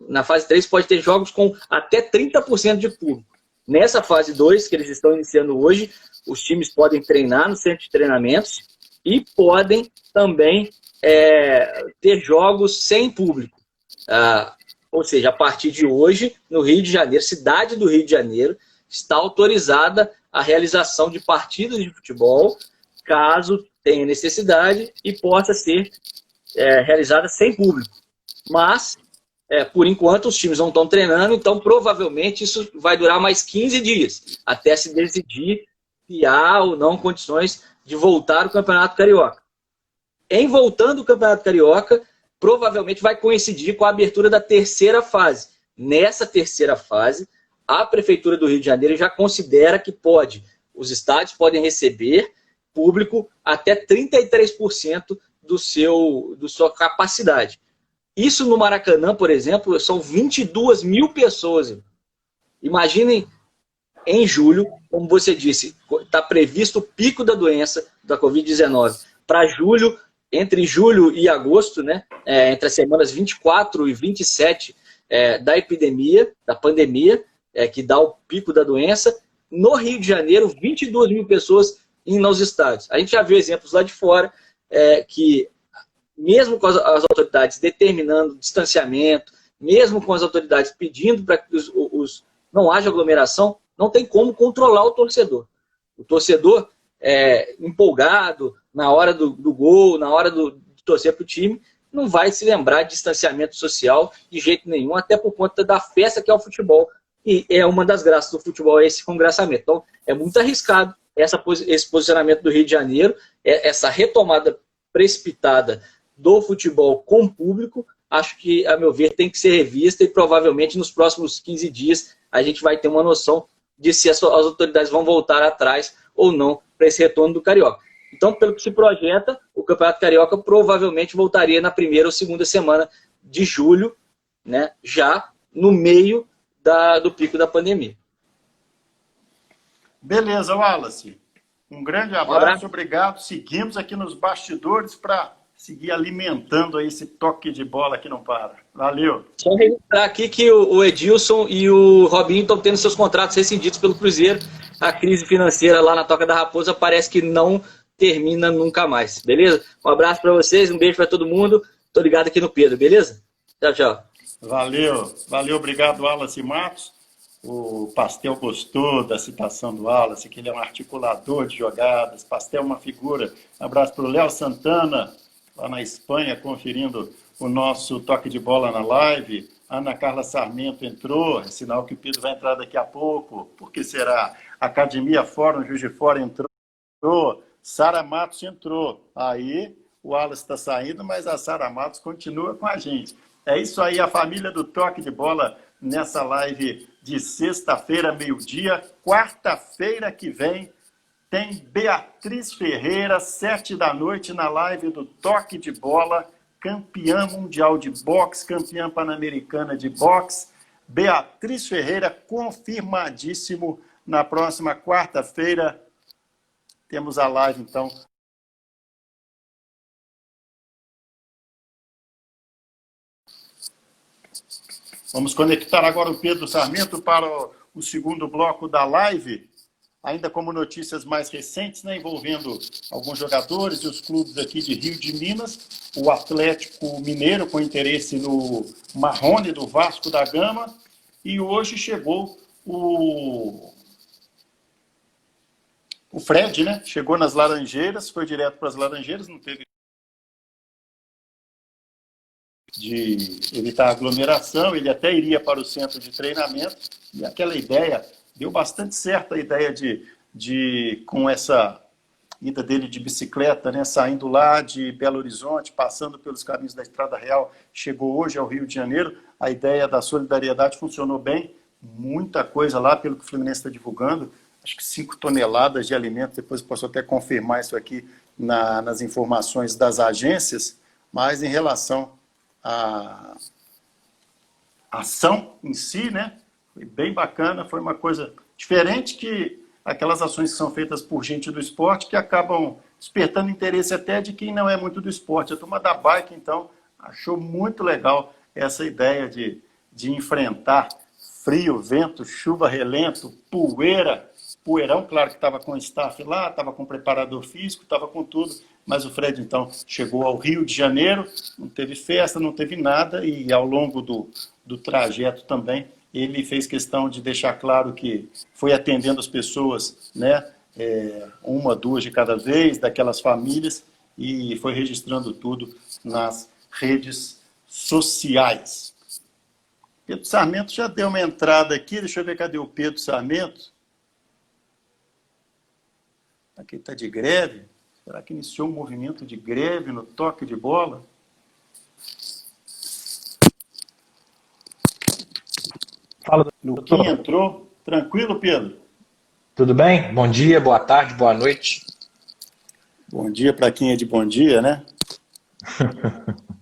na fase 3 pode ter jogos com até 30% de público. Nessa fase 2, que eles estão iniciando hoje, os times podem treinar no centro de treinamentos e podem também ter jogos sem público. Ou seja, a partir de hoje, no Rio de Janeiro, cidade do Rio de Janeiro, está autorizada a realização de partidas de futebol, caso tenha necessidade e possa ser realizada sem público. Mas, por enquanto, os times não estão treinando, então provavelmente isso vai durar mais 15 dias, até se decidir se há ou não condições de voltar o Campeonato Carioca. Em voltando o Campeonato Carioca, provavelmente vai coincidir com a abertura da terceira fase. Nessa terceira fase, a Prefeitura do Rio de Janeiro já considera que os estádios podem receber público até 33% da sua capacidade. Isso no Maracanã, por exemplo, são 22 mil pessoas. Imaginem, em julho, como você disse, está previsto o pico da doença da Covid-19. Para julho, entre julho e agosto, né, entre as semanas 24 e 27 da epidemia, da pandemia, que dá o pico da doença. No Rio de Janeiro, 22 mil pessoas indo aos estádios. A gente já viu exemplos lá de fora, que mesmo com as autoridades determinando distanciamento, mesmo com as autoridades pedindo para que não haja aglomeração, não tem como controlar o torcedor. O torcedor empolgado, na hora do gol, na hora de torcer para o time, não vai se lembrar de distanciamento social de jeito nenhum, até por conta da festa que é o futebol. E é uma das graças do futebol, esse congraçamento. Então, é muito arriscado esse posicionamento do Rio de Janeiro, essa retomada precipitada do futebol com o público. Acho que, a meu ver, tem que ser revista e provavelmente nos próximos 15 dias a gente vai ter uma noção de se as autoridades vão voltar atrás ou não para esse retorno do Carioca. Então, pelo que se projeta, o Campeonato Carioca provavelmente voltaria na primeira ou segunda semana de julho, né, já no meio do pico da pandemia. Beleza, Wallace. Um grande abraço, obrigado. Seguimos aqui nos bastidores para seguir alimentando aí esse toque de bola que não para. Valeu. Só registrar aqui que o Edilson e o Robinho estão tendo seus contratos rescindidos pelo Cruzeiro. A crise financeira lá na Toca da Raposa parece que não termina nunca mais, beleza? Um abraço para vocês, um beijo para todo mundo. Tô ligado aqui no Pedro, beleza? Tchau, tchau. Valeu, obrigado, Wallace Matos. O Pastel gostou da citação do Wallace, que ele é um articulador de jogadas. Pastel é uma figura. Um abraço para o Léo Santana, lá na Espanha, conferindo o nosso toque de bola na live. Ana Carla Sarmento entrou, é sinal que o Pedro vai entrar daqui a pouco. Por que será? Academia Fórum, Juiz de Fora entrou. Sara Matos entrou. Aí o Wallace está saindo, mas a Sara Matos continua com a gente. É isso aí, a família do Toque de Bola nessa live de sexta-feira, meio-dia. Quarta-feira que vem tem Beatriz Ferreira, 7 da noite, na live do Toque de Bola, campeã mundial de boxe, campeã pan-americana de boxe. Beatriz Ferreira, confirmadíssimo, na próxima quarta-feira. Temos a live, então. Vamos conectar agora o Pedro Sarmento para o segundo bloco da live, ainda como notícias mais recentes, né, envolvendo alguns jogadores e os clubes aqui de Rio de Minas, o Atlético Mineiro com interesse no Marrone do Vasco da Gama, e hoje chegou o Fred, né? Chegou nas Laranjeiras, foi direto para as Laranjeiras, não teve de evitar aglomeração, ele até iria para o centro de treinamento, e aquela ideia, deu bastante certo a ideia de com essa ida dele de bicicleta, né, saindo lá de Belo Horizonte, passando pelos caminhos da Estrada Real, chegou hoje ao Rio de Janeiro, a ideia da solidariedade funcionou bem, muita coisa lá, pelo que o Fluminense está divulgando, acho que 5 toneladas de alimento, depois posso até confirmar isso aqui nas informações das agências, mas em relação à ação em si, né, foi bem bacana, foi uma coisa diferente que aquelas ações que são feitas por gente do esporte que acabam despertando interesse até de quem não é muito do esporte. A turma da bike, então, achou muito legal essa ideia de enfrentar frio, vento, chuva, relento, poeirão, claro que estava com o staff lá, estava com o preparador físico, estava com tudo, mas o Fred, então, chegou ao Rio de Janeiro, não teve festa, não teve nada, e ao longo do trajeto também, ele fez questão de deixar claro que foi atendendo as pessoas, né, uma, duas de cada vez, daquelas famílias, e foi registrando tudo nas redes sociais. Pedro Sarmento já deu uma entrada aqui, deixa eu ver, cadê o Pedro Sarmento? Aqui está de greve. Será que iniciou um movimento de greve no toque de bola? Fala, Luquinha entrou. Tranquilo, Pedro? Tudo bem? Bom dia, boa tarde, boa noite. Bom dia para quem é de bom dia, né?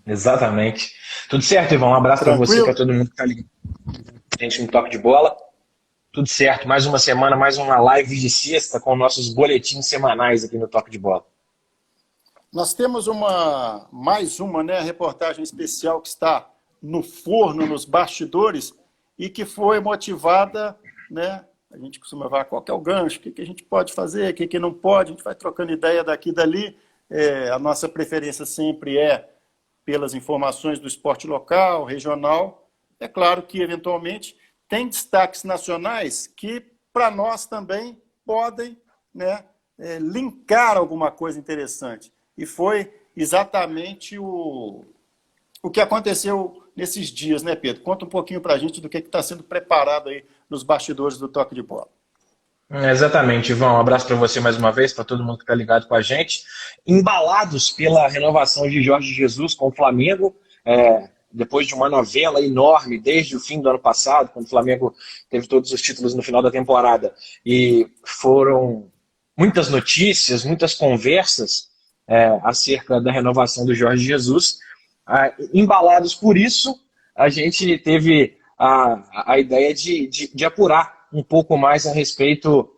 Exatamente. Tudo certo, Ivan? Um abraço para você, para todo mundo que está ali. Gente, no toque de bola. Tudo certo. Mais uma semana, mais uma live de sexta com nossos boletins semanais aqui no toque de bola. Nós temos mais uma, né, reportagem especial que está no forno, nos bastidores, e que foi motivada, né? A gente costuma falar qual que é o gancho, o que a gente pode fazer, o que não pode, a gente vai trocando ideia daqui e dali. A nossa preferência sempre é pelas informações do esporte local, regional. É claro que, eventualmente, tem destaques nacionais que, para nós também, podem, né, linkar alguma coisa interessante. E foi exatamente o que aconteceu nesses dias, né, Pedro? Conta um pouquinho para a gente do que está sendo preparado aí nos bastidores do toque de bola. Exatamente, Ivan. Um abraço para você mais uma vez, para todo mundo que está ligado com a gente. Embalados pela renovação de Jorge Jesus com o Flamengo, depois de uma novela enorme desde o fim do ano passado, quando o Flamengo teve todos os títulos no final da temporada, e foram muitas notícias, muitas conversas acerca da renovação do Jorge Jesus. Embalados por isso, a gente teve a ideia de apurar um pouco mais a respeito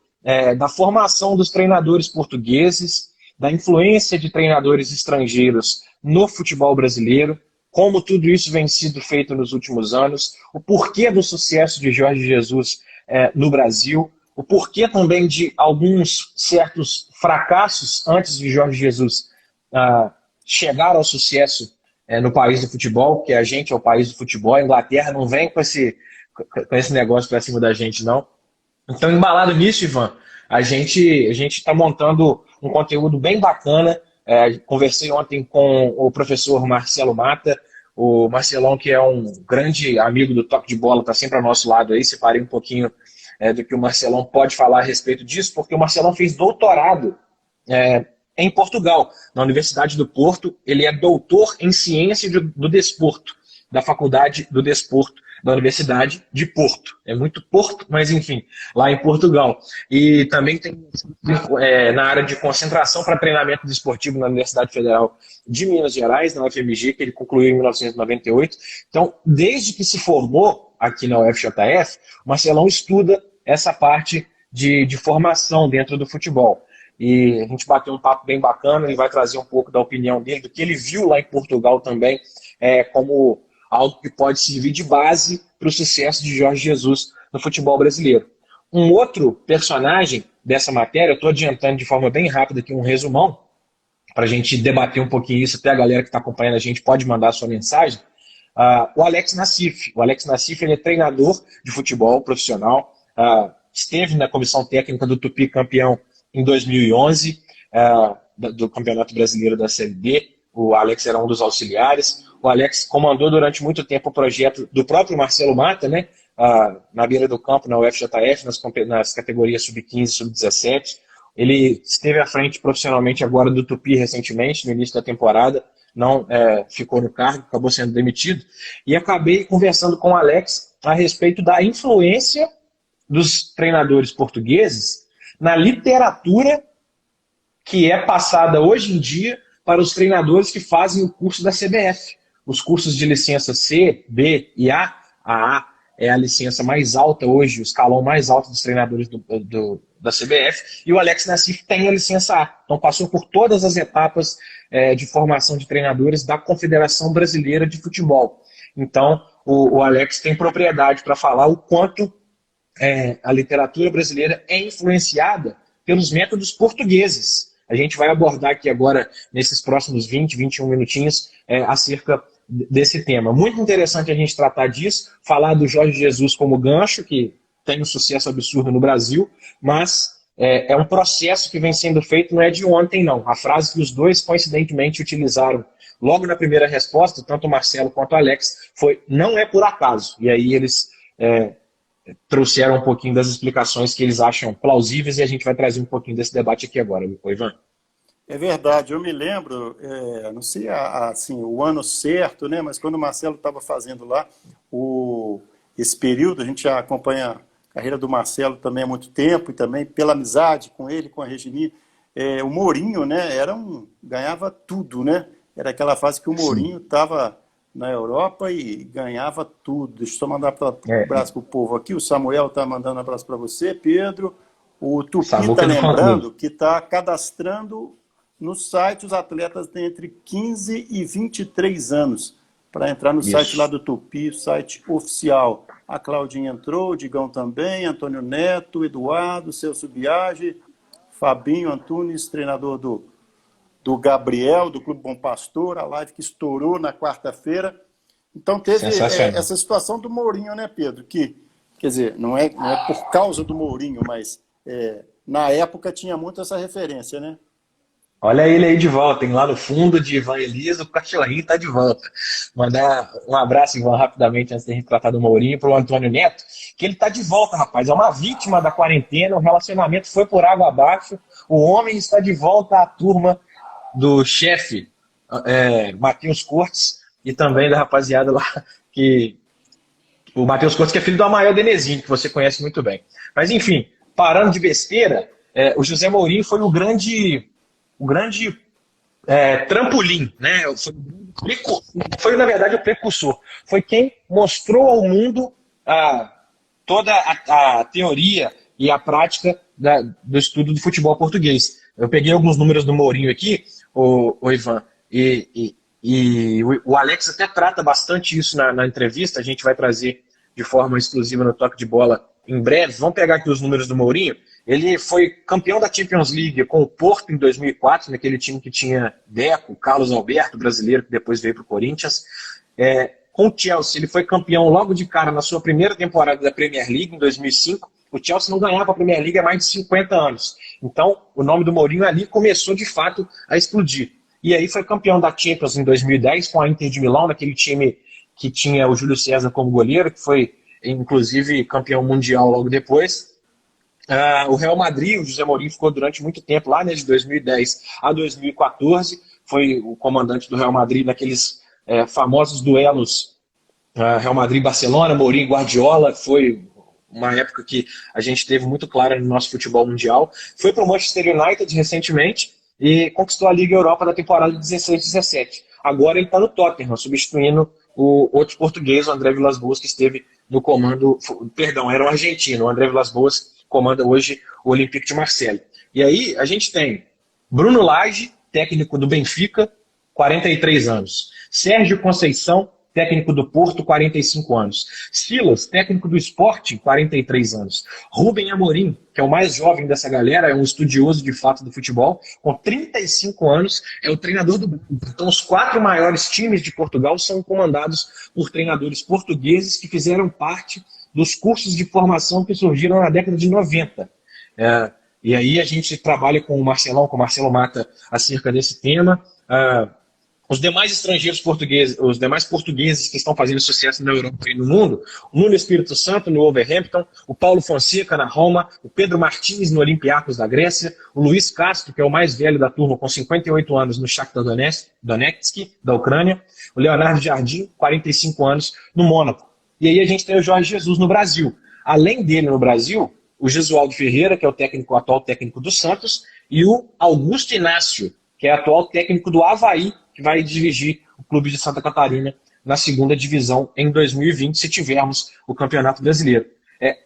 da formação dos treinadores portugueses, da influência de treinadores estrangeiros no futebol brasileiro, como tudo isso vem sido feito nos últimos anos, o porquê do sucesso de Jorge Jesus no Brasil, o porquê também de alguns certos fracassos antes de Jorge Jesus chegar ao sucesso no país do futebol, que a gente é o país do futebol. A Inglaterra não vem com esse negócio para cima da gente, não. Então, embalado nisso, Ivan, a gente está montando um conteúdo bem bacana. Conversei ontem com o professor Marcelo Mata, o Marcelão, que é um grande amigo do toque de bola, está sempre ao nosso lado aí. Separei um pouquinho do que o Marcelão pode falar a respeito disso, porque o Marcelão fez doutorado em Portugal, na Universidade do Porto. Ele é doutor em ciência do desporto, da Faculdade do Desporto, da Universidade de Porto. É muito Porto, mas enfim, lá em Portugal. E também tem na área de concentração para treinamento desportivo na Universidade Federal de Minas Gerais, na UFMG, que ele concluiu em 1998. Então, desde que se formou aqui na UFJF, o Marcelão estuda essa parte de formação dentro do futebol. E a gente bateu um papo bem bacana, ele vai trazer um pouco da opinião dele, do que ele viu lá em Portugal também, como algo que pode servir de base para o sucesso de Jorge Jesus no futebol brasileiro. Um outro personagem dessa matéria, eu estou adiantando de forma bem rápida aqui um resumão, para a gente debater um pouquinho isso, até a galera que está acompanhando a gente pode mandar a sua mensagem. O Alex Nassif. O Alex Nassif, ele é treinador de futebol profissional, esteve na comissão técnica do Tupi campeão em 2011, do Campeonato Brasileiro da Série B. O Alex era um dos auxiliares. O Alex comandou durante muito tempo o projeto do próprio Marcelo Mata, né, na beira do campo, na UFJF, nas categorias sub-15 e sub-17. Ele esteve à frente profissionalmente agora do Tupi recentemente, no início da temporada. Não ficou no cargo, acabou sendo demitido. E acabei conversando com o Alex a respeito da influência dos treinadores portugueses na literatura que é passada hoje em dia para os treinadores que fazem o curso da CBF. Os cursos de licença C, B e A. A A é a licença mais alta hoje, o escalão mais alto dos treinadores da CBF. E o Alex Nassif tem a licença A. Então passou por todas as etapas de formação de treinadores da Confederação Brasileira de Futebol. Então o Alex tem propriedade para falar o quanto a literatura brasileira é influenciada pelos métodos portugueses. A gente vai abordar aqui agora, nesses próximos 20, 21 minutinhos, acerca desse tema. Muito interessante a gente tratar disso, falar do Jorge Jesus como gancho, que tem um sucesso absurdo no Brasil, mas é um processo que vem sendo feito, não é de ontem, não. A frase que os dois, coincidentemente, utilizaram logo na primeira resposta, tanto o Marcelo quanto o Alex, foi "não é por acaso". E aí eles trouxeram um pouquinho das explicações que eles acham plausíveis e a gente vai trazer um pouquinho desse debate aqui agora, Ivan. É verdade, eu me lembro, não sei assim, o ano certo, né, mas quando o Marcelo estava fazendo lá esse período, a gente já acompanha a carreira do Marcelo também há muito tempo, e também pela amizade com ele, com a Regini. O Mourinho, né, ganhava tudo, né? Era aquela fase que o Mourinho estava na Europa e ganhava tudo. Deixa eu só mandar um abraço para o povo aqui. O Samuel está mandando um abraço para você, Pedro. O Tupi está lembrando que está cadastrando no site, os atletas têm entre 15 e 23 anos para entrar no site lá do Tupi, o site oficial. A Claudinha entrou, o Digão também, Antônio Neto, Eduardo, Celso Biagi, Fabinho Antunes, treinador do Gabriel, do Clube Bom Pastor, a live que estourou na quarta-feira. Então teve essa situação do Mourinho, né, Pedro? Que, quer dizer, não é por causa do Mourinho, mas na época tinha muito essa referência, né? Olha ele aí de volta, hein? Lá no fundo de Ivan Elisa, o cachorrinho tá de volta. Mandar um abraço, Ivan, rapidamente, antes de a gente tratar do Mourinho, pro Antônio Neto, que ele tá de volta, rapaz. É uma vítima da quarentena, o relacionamento foi por água abaixo, o homem está de volta à turma do chefe Matheus Cortes e também da rapaziada lá, que o Matheus Cortes, que é filho do Amael Denezini, que você conhece muito bem. Mas, enfim, parando de besteira, o José Mourinho foi o grande trampolim, né? Foi, na verdade, o precursor. Foi quem mostrou ao mundo toda a teoria e a prática do estudo do futebol português. Eu peguei alguns números do Mourinho aqui, o Ivan, e o Alex até trata bastante isso na entrevista, a gente vai trazer de forma exclusiva no Toque de Bola em breve. Vamos pegar aqui os números do Mourinho. Ele foi campeão da Champions League com o Porto em 2004, naquele time que tinha Deco, Carlos Alberto, brasileiro, que depois veio para o Corinthians. Com o Chelsea, ele foi campeão logo de cara na sua primeira temporada da Premier League, em 2005. O Chelsea não ganhava a Premier League há mais de 50 anos. Então, o nome do Mourinho ali começou, de fato, a explodir. E aí foi campeão da Champions em 2010 com a Inter de Milão, naquele time que tinha o Júlio César como goleiro, que foi, inclusive, campeão mundial logo depois. O Real Madrid, o José Mourinho ficou durante muito tempo lá, né, de 2010 a 2014, foi o comandante do Real Madrid naqueles famosos duelos Real Madrid-Barcelona, Mourinho e Guardiola. Foi uma época que a gente teve muito clara no nosso futebol mundial. Foi para o Manchester United recentemente e conquistou a Liga Europa da temporada 16-17. Agora ele está no Tottenham, substituindo o outro português, o André Vilas-Boas, que esteve no comando, perdão, era um argentino, o André Vilas-Boas comanda hoje o Olympique de Marseille. E aí a gente tem Bruno Lage, técnico do Benfica, 43 anos. Sérgio Conceição, técnico do Porto, 45 anos. Silas, técnico do Sporting, 43 anos. Rubem Amorim, que é o mais jovem dessa galera, é um estudioso de fato do futebol, com 35 anos, é o treinador do Brasil. Então os 4 maiores times de Portugal são comandados por treinadores portugueses que fizeram parte dos cursos de formação que surgiram na década de 90. E aí a gente trabalha com o Marcelão, com o Marcelo Mata, acerca desse tema. Os demais estrangeiros portugueses, os demais portugueses que estão fazendo sucesso na Europa e no mundo, o Nuno Espírito Santo no Wolverhampton, o Paulo Fonseca na Roma, o Pedro Martins no Olympiacos da Grécia, o Luiz Castro, que é o mais velho da turma, com 58 anos no Shakhtar Donetsk, da Ucrânia, o Leonardo Jardim, 45 anos, no Mônaco. E aí a gente tem o Jorge Jesus no Brasil. Além dele no Brasil, o Jesualdo Ferreira, que é o atual técnico do Santos, e o Augusto Inácio, que é atual técnico do Avaí, que vai dirigir o clube de Santa Catarina na segunda divisão em 2020, se tivermos o Campeonato Brasileiro.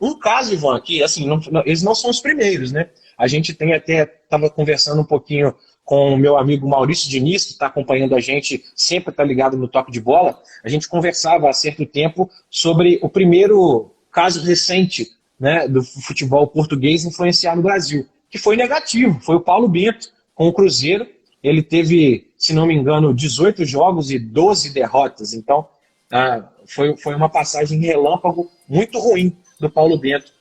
Um caso, Ivan, aqui, assim, eles não são os primeiros, né? A gente tem estava conversando um pouquinho com o meu amigo Maurício Diniz, que está acompanhando a gente, sempre está ligado no Toque de Bola. A gente conversava há certo tempo sobre o primeiro caso recente, né, do futebol português influenciar no Brasil, que foi negativo, foi o Paulo Bento, com o Cruzeiro. Ele teve, se não me engano, 18 jogos e 12 derrotas. Então, foi uma passagem relâmpago muito ruim do Paulo Bento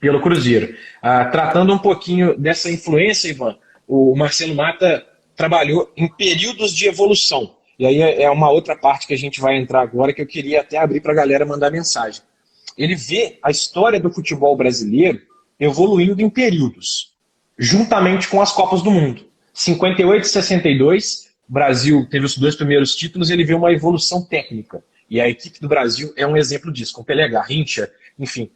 pelo Cruzeiro. Tratando um pouquinho dessa influência, Ivan, o Marcelo Mata trabalhou em períodos de evolução. E aí é uma outra parte que a gente vai entrar agora, que eu queria até abrir para a galera mandar mensagem. Ele vê a história do futebol brasileiro evoluindo em períodos, juntamente com as Copas do Mundo. 58 e 62, o Brasil teve os 2 primeiros títulos, ele vê uma evolução técnica. E a equipe do Brasil é um exemplo disso, com Pelé, Garrincha, enfim,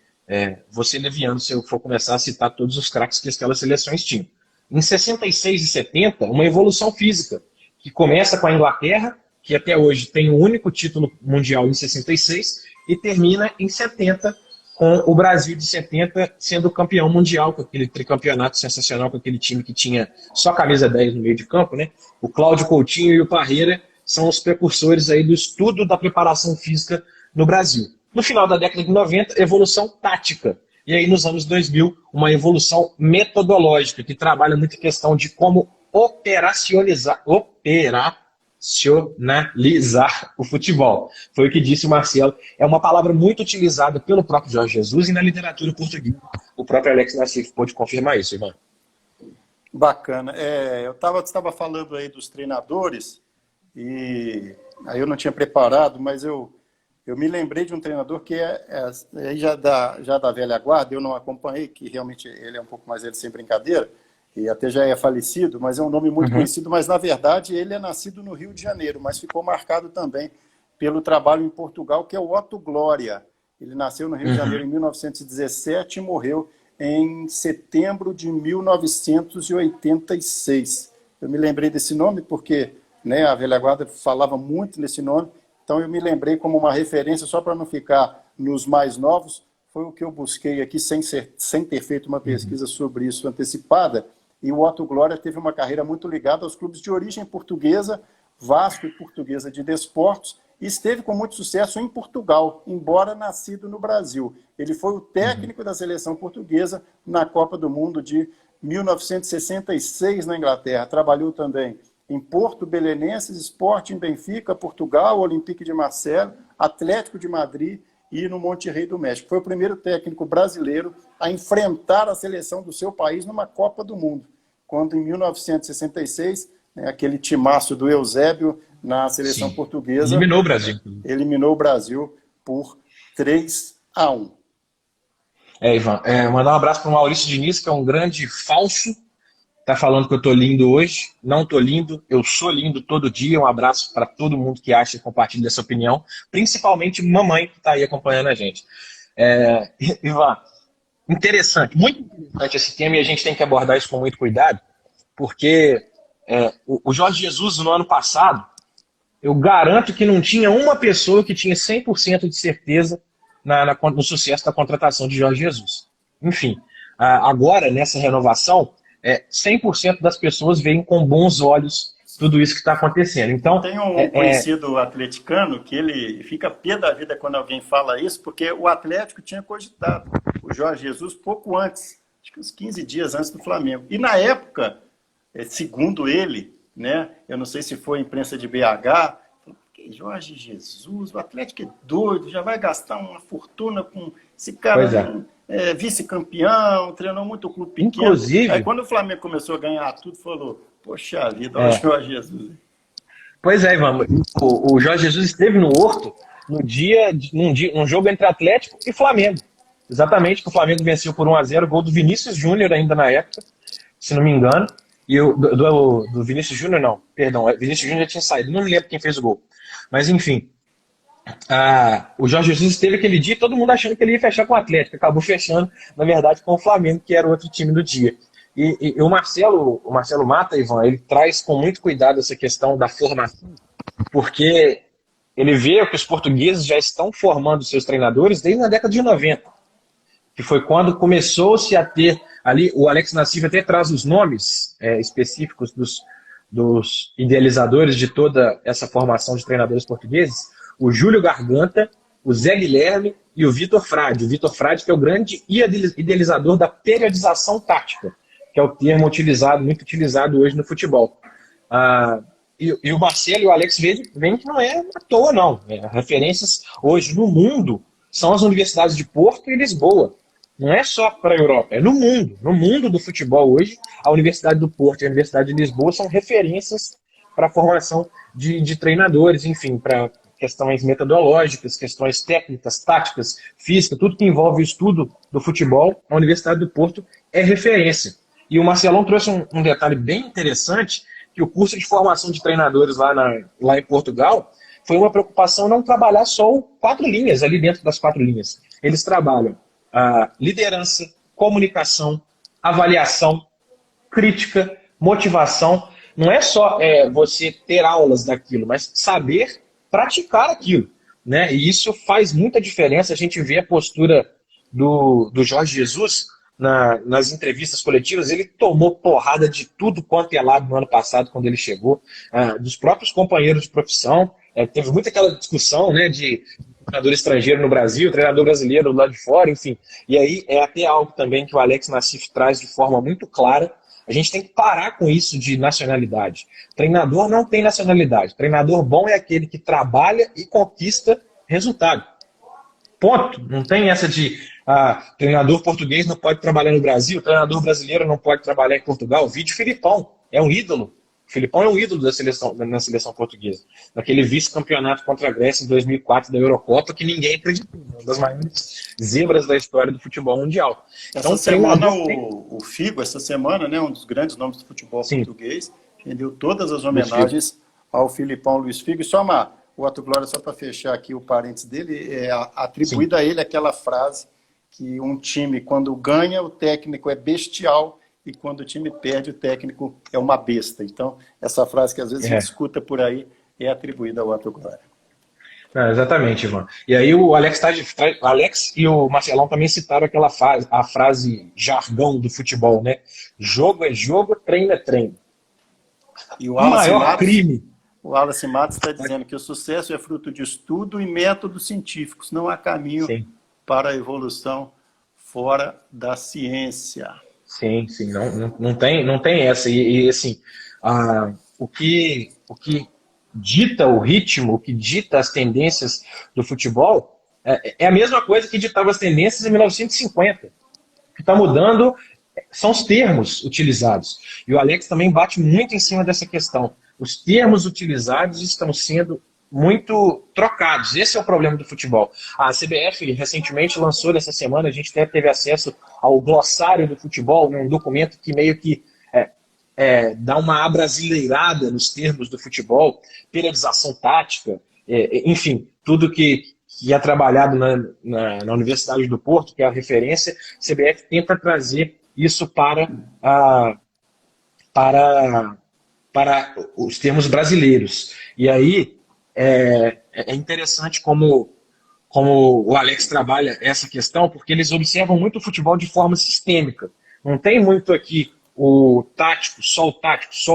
você leviando se eu for começar a citar todos os craques que aquelas seleções tinham. Em 66 e 70, uma evolução física, que começa com a Inglaterra, que até hoje tem o único título mundial em 66, e termina em 70 com o Brasil de 70 sendo campeão mundial, com aquele tricampeonato sensacional, com aquele time que tinha só camisa 10 no meio de campo, né? O Cláudio Coutinho e o Parreira são os precursores aí do estudo da preparação física no Brasil. No final da década de 90, evolução tática. E aí, nos anos 2000, uma evolução metodológica, que trabalha muito a questão de como operacionalizar o futebol. Foi o que disse o Marcelo. É uma palavra muito utilizada pelo próprio Jorge Jesus e na literatura portuguesa. O próprio Alex Nassif pode confirmar isso, irmão. Bacana. Eu estava falando aí dos treinadores, e aí eu não tinha preparado, mas eu me lembrei de um treinador que já da velha guarda, eu não acompanhei, que realmente ele é um pouco mais velho, sem brincadeira, e até já é falecido, mas é um nome muito conhecido, mas na verdade ele é nascido no Rio de Janeiro, mas ficou marcado também pelo trabalho em Portugal, que é o Otto Glória. Ele nasceu no Rio de Janeiro em 1917 e morreu em setembro de 1986. Eu me lembrei desse nome porque, né, a velha guarda falava muito nesse nome, então eu me lembrei como uma referência, só para não ficar nos mais novos, foi o que eu busquei aqui, sem ter feito uma pesquisa sobre isso antecipada, e o Otto Glória teve uma carreira muito ligada aos clubes de origem portuguesa, Vasco e Portuguesa de Desportos, e esteve com muito sucesso em Portugal, embora nascido no Brasil. Ele foi o técnico da seleção portuguesa na Copa do Mundo de 1966 na Inglaterra. Trabalhou também em Porto Belenenses, Sporting Benfica, Portugal, Olympique de Marseille, Atlético de Madrid e no Monterrey do México. Foi o primeiro técnico brasileiro a enfrentar a seleção do seu país numa Copa do Mundo, quando em 1966, aquele timaço do Eusébio na seleção portuguesa eliminou o Brasil por 3-1. Ivan, mandar um abraço para o Maurício Diniz, que é um grande falso. Tá falando que eu tô lindo hoje. Não tô lindo, eu sou lindo todo dia. Um abraço para todo mundo que acha e compartilha essa opinião, principalmente mamãe que está aí acompanhando a gente. Ivan, interessante, muito interessante esse tema, e a gente tem que abordar isso com muito cuidado, porque o Jorge Jesus, no ano passado, eu garanto que não tinha uma pessoa que tinha 100% de certeza no sucesso da contratação de Jorge Jesus. Enfim, agora, nessa renovação, 100% das pessoas veem com bons olhos tudo isso que está acontecendo. Então, tem um conhecido atleticano que ele fica pé da vida quando alguém fala isso, porque o Atlético tinha cogitado o Jorge Jesus pouco antes, acho que uns 15 dias antes do Flamengo. E na época, segundo ele, né, eu não sei se foi imprensa de BH, Jorge Jesus, o Atlético é doido, já vai gastar uma fortuna com esse cara, vice-campeão, treinou muito o clube pequeno. Inclusive, aí quando o Flamengo começou a ganhar tudo, falou, poxa vida, olha o Jorge Jesus. Pois é, Ivan, o Jorge Jesus esteve no Horto num jogo entre Atlético e Flamengo. Exatamente, que o Flamengo venceu por 1-0, gol do Vinícius Júnior ainda na época, se não me engano. E do Vinícius Júnior, não, perdão, o Vinícius Júnior já tinha saído, não me lembro quem fez o gol. Mas enfim, o Jorge Jesus esteve aquele dia, todo mundo achando que ele ia fechar com o Atlético, acabou fechando, na verdade, com o Flamengo, que era o outro time do dia. E o Marcelo Mata, Ivan, ele traz com muito cuidado essa questão da formação, porque ele vê que os portugueses já estão formando seus treinadores desde a década de 90, que foi quando começou-se a ter ali, o Alex Nassif até traz os nomes específicos dos idealizadores de toda essa formação de treinadores portugueses, o Júlio Garganta, o Zé Guilherme e o Vitor Frade. O Vitor Frade, que é o grande idealizador da periodização tática, que é o termo muito utilizado hoje no futebol. E o Marcelo e o Alex veem que não é à toa, não. Referências hoje no mundo são as universidades de Porto e Lisboa. Não é só para a Europa, é no mundo. No mundo do futebol hoje, a Universidade do Porto e a Universidade de Lisboa são referências para a formação de treinadores, enfim, para questões metodológicas, questões técnicas, táticas, física, tudo que envolve o estudo do futebol, a Universidade do Porto é referência. E o Marcelão trouxe um detalhe bem interessante, que o curso de formação de treinadores lá em Portugal foi uma preocupação não trabalhar só 4 linhas, ali dentro das 4 linhas. Eles trabalham liderança, comunicação, avaliação, crítica, motivação. Não é só você ter aulas daquilo, mas saber praticar aquilo, né? E isso faz muita diferença. A gente vê a postura do Jorge Jesus, nas entrevistas coletivas, ele tomou porrada de tudo quanto é lado no ano passado, quando ele chegou, dos próprios companheiros de profissão. Teve muita aquela discussão, né, de treinador estrangeiro no Brasil, treinador brasileiro do lado de fora, enfim. E aí é até algo também que o Alex Nassif traz de forma muito clara. A gente tem que parar com isso de nacionalidade. Treinador não tem nacionalidade. Treinador bom é aquele que trabalha e conquista resultado. Ponto. Não tem essa de treinador português não pode trabalhar no Brasil, treinador brasileiro não pode trabalhar em Portugal. Vídeo Filipão. É um ídolo. O Filipão é um ídolo na seleção portuguesa. Naquele vice-campeonato contra a Grécia em 2004 da Eurocopa, que ninguém acreditou. Uma das maiores zebras da história do futebol mundial. Essa semana, o Figo, essa semana, né, um dos grandes nomes do futebol português, rendeu todas as homenagens ao Filipão Luiz Figo. E só o Ato Glória, só para fechar aqui o parênteses dele, é atribuída a ele aquela frase que um time, quando ganha, o técnico é bestial, e quando o time perde, o técnico é uma besta. Então, essa frase que às vezes a gente escuta por aí é atribuída ao Ato Glória. Exatamente, Ivan. E aí o Alex e o Marcelão também citaram a frase jargão do futebol, né? Jogo é jogo, treino é treino. E o maior crime. O Wallace Matos está dizendo que o sucesso é fruto de estudo e métodos científicos. Não há caminho para a evolução fora da ciência. Sim, não tem essa. E assim, o que dita o ritmo, o que dita as tendências do futebol é a mesma coisa que ditava as tendências em 1950. O que está mudando são os termos utilizados. E o Alex também bate muito em cima dessa questão. Os termos utilizados estão sendo muito trocados. Esse é o problema do futebol. A CBF recentemente lançou nessa semana, a gente até teve acesso ao glossário do futebol, um documento que meio que dá uma abrasileirada nos termos do futebol, periodização tática, enfim, tudo que é trabalhado na Universidade do Porto, que é a referência. A CBF tenta trazer isso para os termos brasileiros. E aí é interessante como o Alex trabalha essa questão, porque eles observam muito o futebol de forma sistêmica. Não tem muito aqui o tático, só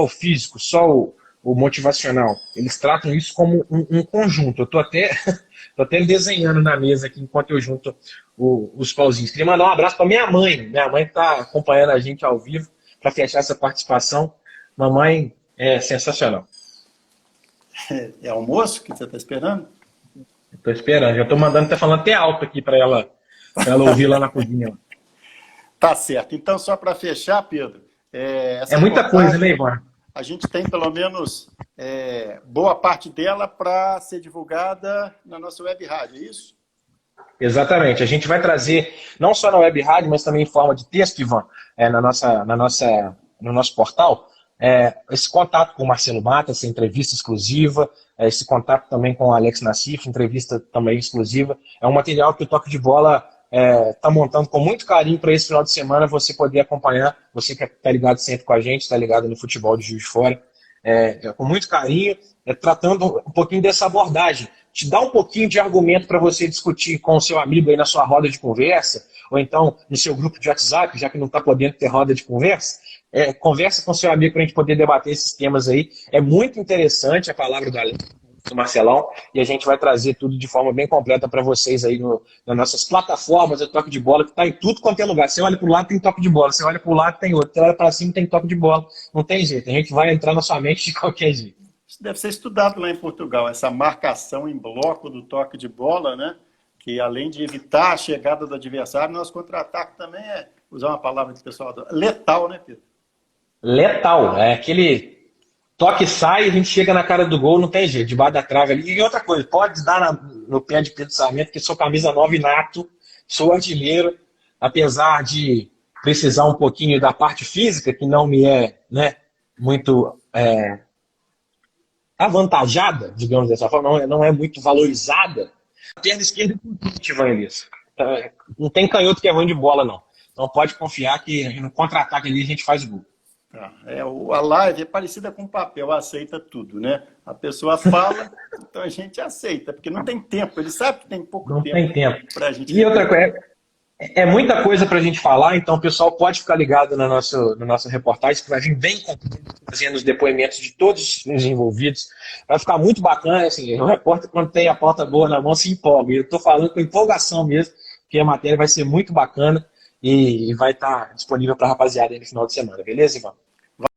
o físico, só o motivacional. Eles tratam isso como um conjunto. Eu estou até desenhando na mesa aqui enquanto eu junto os pauzinhos. Queria mandar um abraço para minha mãe. Minha mãe está acompanhando a gente ao vivo para fechar essa participação. Mamãe é sensacional. É almoço que você está esperando? Estou esperando. Já estou mandando, tá falando até alto aqui para ela ouvir lá na cozinha. Tá certo. Então, só para fechar, Pedro. É muita coisa, né, Ivan? A gente tem pelo menos boa parte dela para ser divulgada na nossa web rádio, é isso? Exatamente. A gente vai trazer, não só na web rádio, mas também em forma de texto, Ivan, no nosso portal, esse contato com o Marcelo Mata, essa entrevista exclusiva, esse contato também com o Alex Nassif, entrevista também exclusiva. É um material que o Toque de Bola está montando com muito carinho para esse final de semana você poder acompanhar, você que está ligado sempre com a gente, está ligado no futebol de Juiz de Fora, com muito carinho, tratando um pouquinho dessa abordagem, te dá um pouquinho de argumento para você discutir com o seu amigo aí na sua roda de conversa, ou então no seu grupo de WhatsApp, já que não está podendo ter roda de conversa, conversa com o seu amigo para a gente poder debater esses temas aí. É muito interessante a palavra do Marcelão, e a gente vai trazer tudo de forma bem completa para vocês aí nas nossas plataformas de Toque de Bola, que está em tudo quanto é lugar. Você olha para o lado, tem Toque de Bola. Você olha para o lado, tem outro. Você olha para cima, tem Toque de Bola. Não tem jeito. A gente vai entrar na sua mente de qualquer jeito. Isso deve ser estudado lá em Portugal, essa marcação em bloco do toque de bola, né? Que além de evitar a chegada do adversário, nosso contra-ataque também usar uma palavra que o pessoal adora, letal, né, Pedro? Letal. É aquele toque e sai, a gente chega na cara do gol, não tem jeito, debaixo da trave ali. E outra coisa, pode dar no pé de Pedro Sarmento, que sou camisa 9 nato, sou artilheiro, apesar de precisar um pouquinho da parte física, que não me é, né, muito avantajada, digamos dessa forma, não é muito valorizada. A perna esquerda é importante, Ivan Elias. Não tem canhoto que é ruim de bola, não. Então pode confiar que no contra-ataque ali a gente faz o gol. A live é parecida com papel, aceita tudo, né? A pessoa fala, então a gente aceita, porque não tem tempo, ele sabe que tem pouco tempo. Não tem tempo. Pra gente e outra coisa, É muita coisa para a gente falar, então o pessoal pode ficar ligado no nosso reportagem, que vai vir bem fazendo os depoimentos de todos os envolvidos. Vai ficar muito bacana, assim, o repórter, quando tem a pauta boa na mão, se empolga. E eu estou falando com empolgação mesmo, que a matéria vai ser muito bacana e vai estar disponível para a rapaziada aí no final de semana, beleza, Ivan?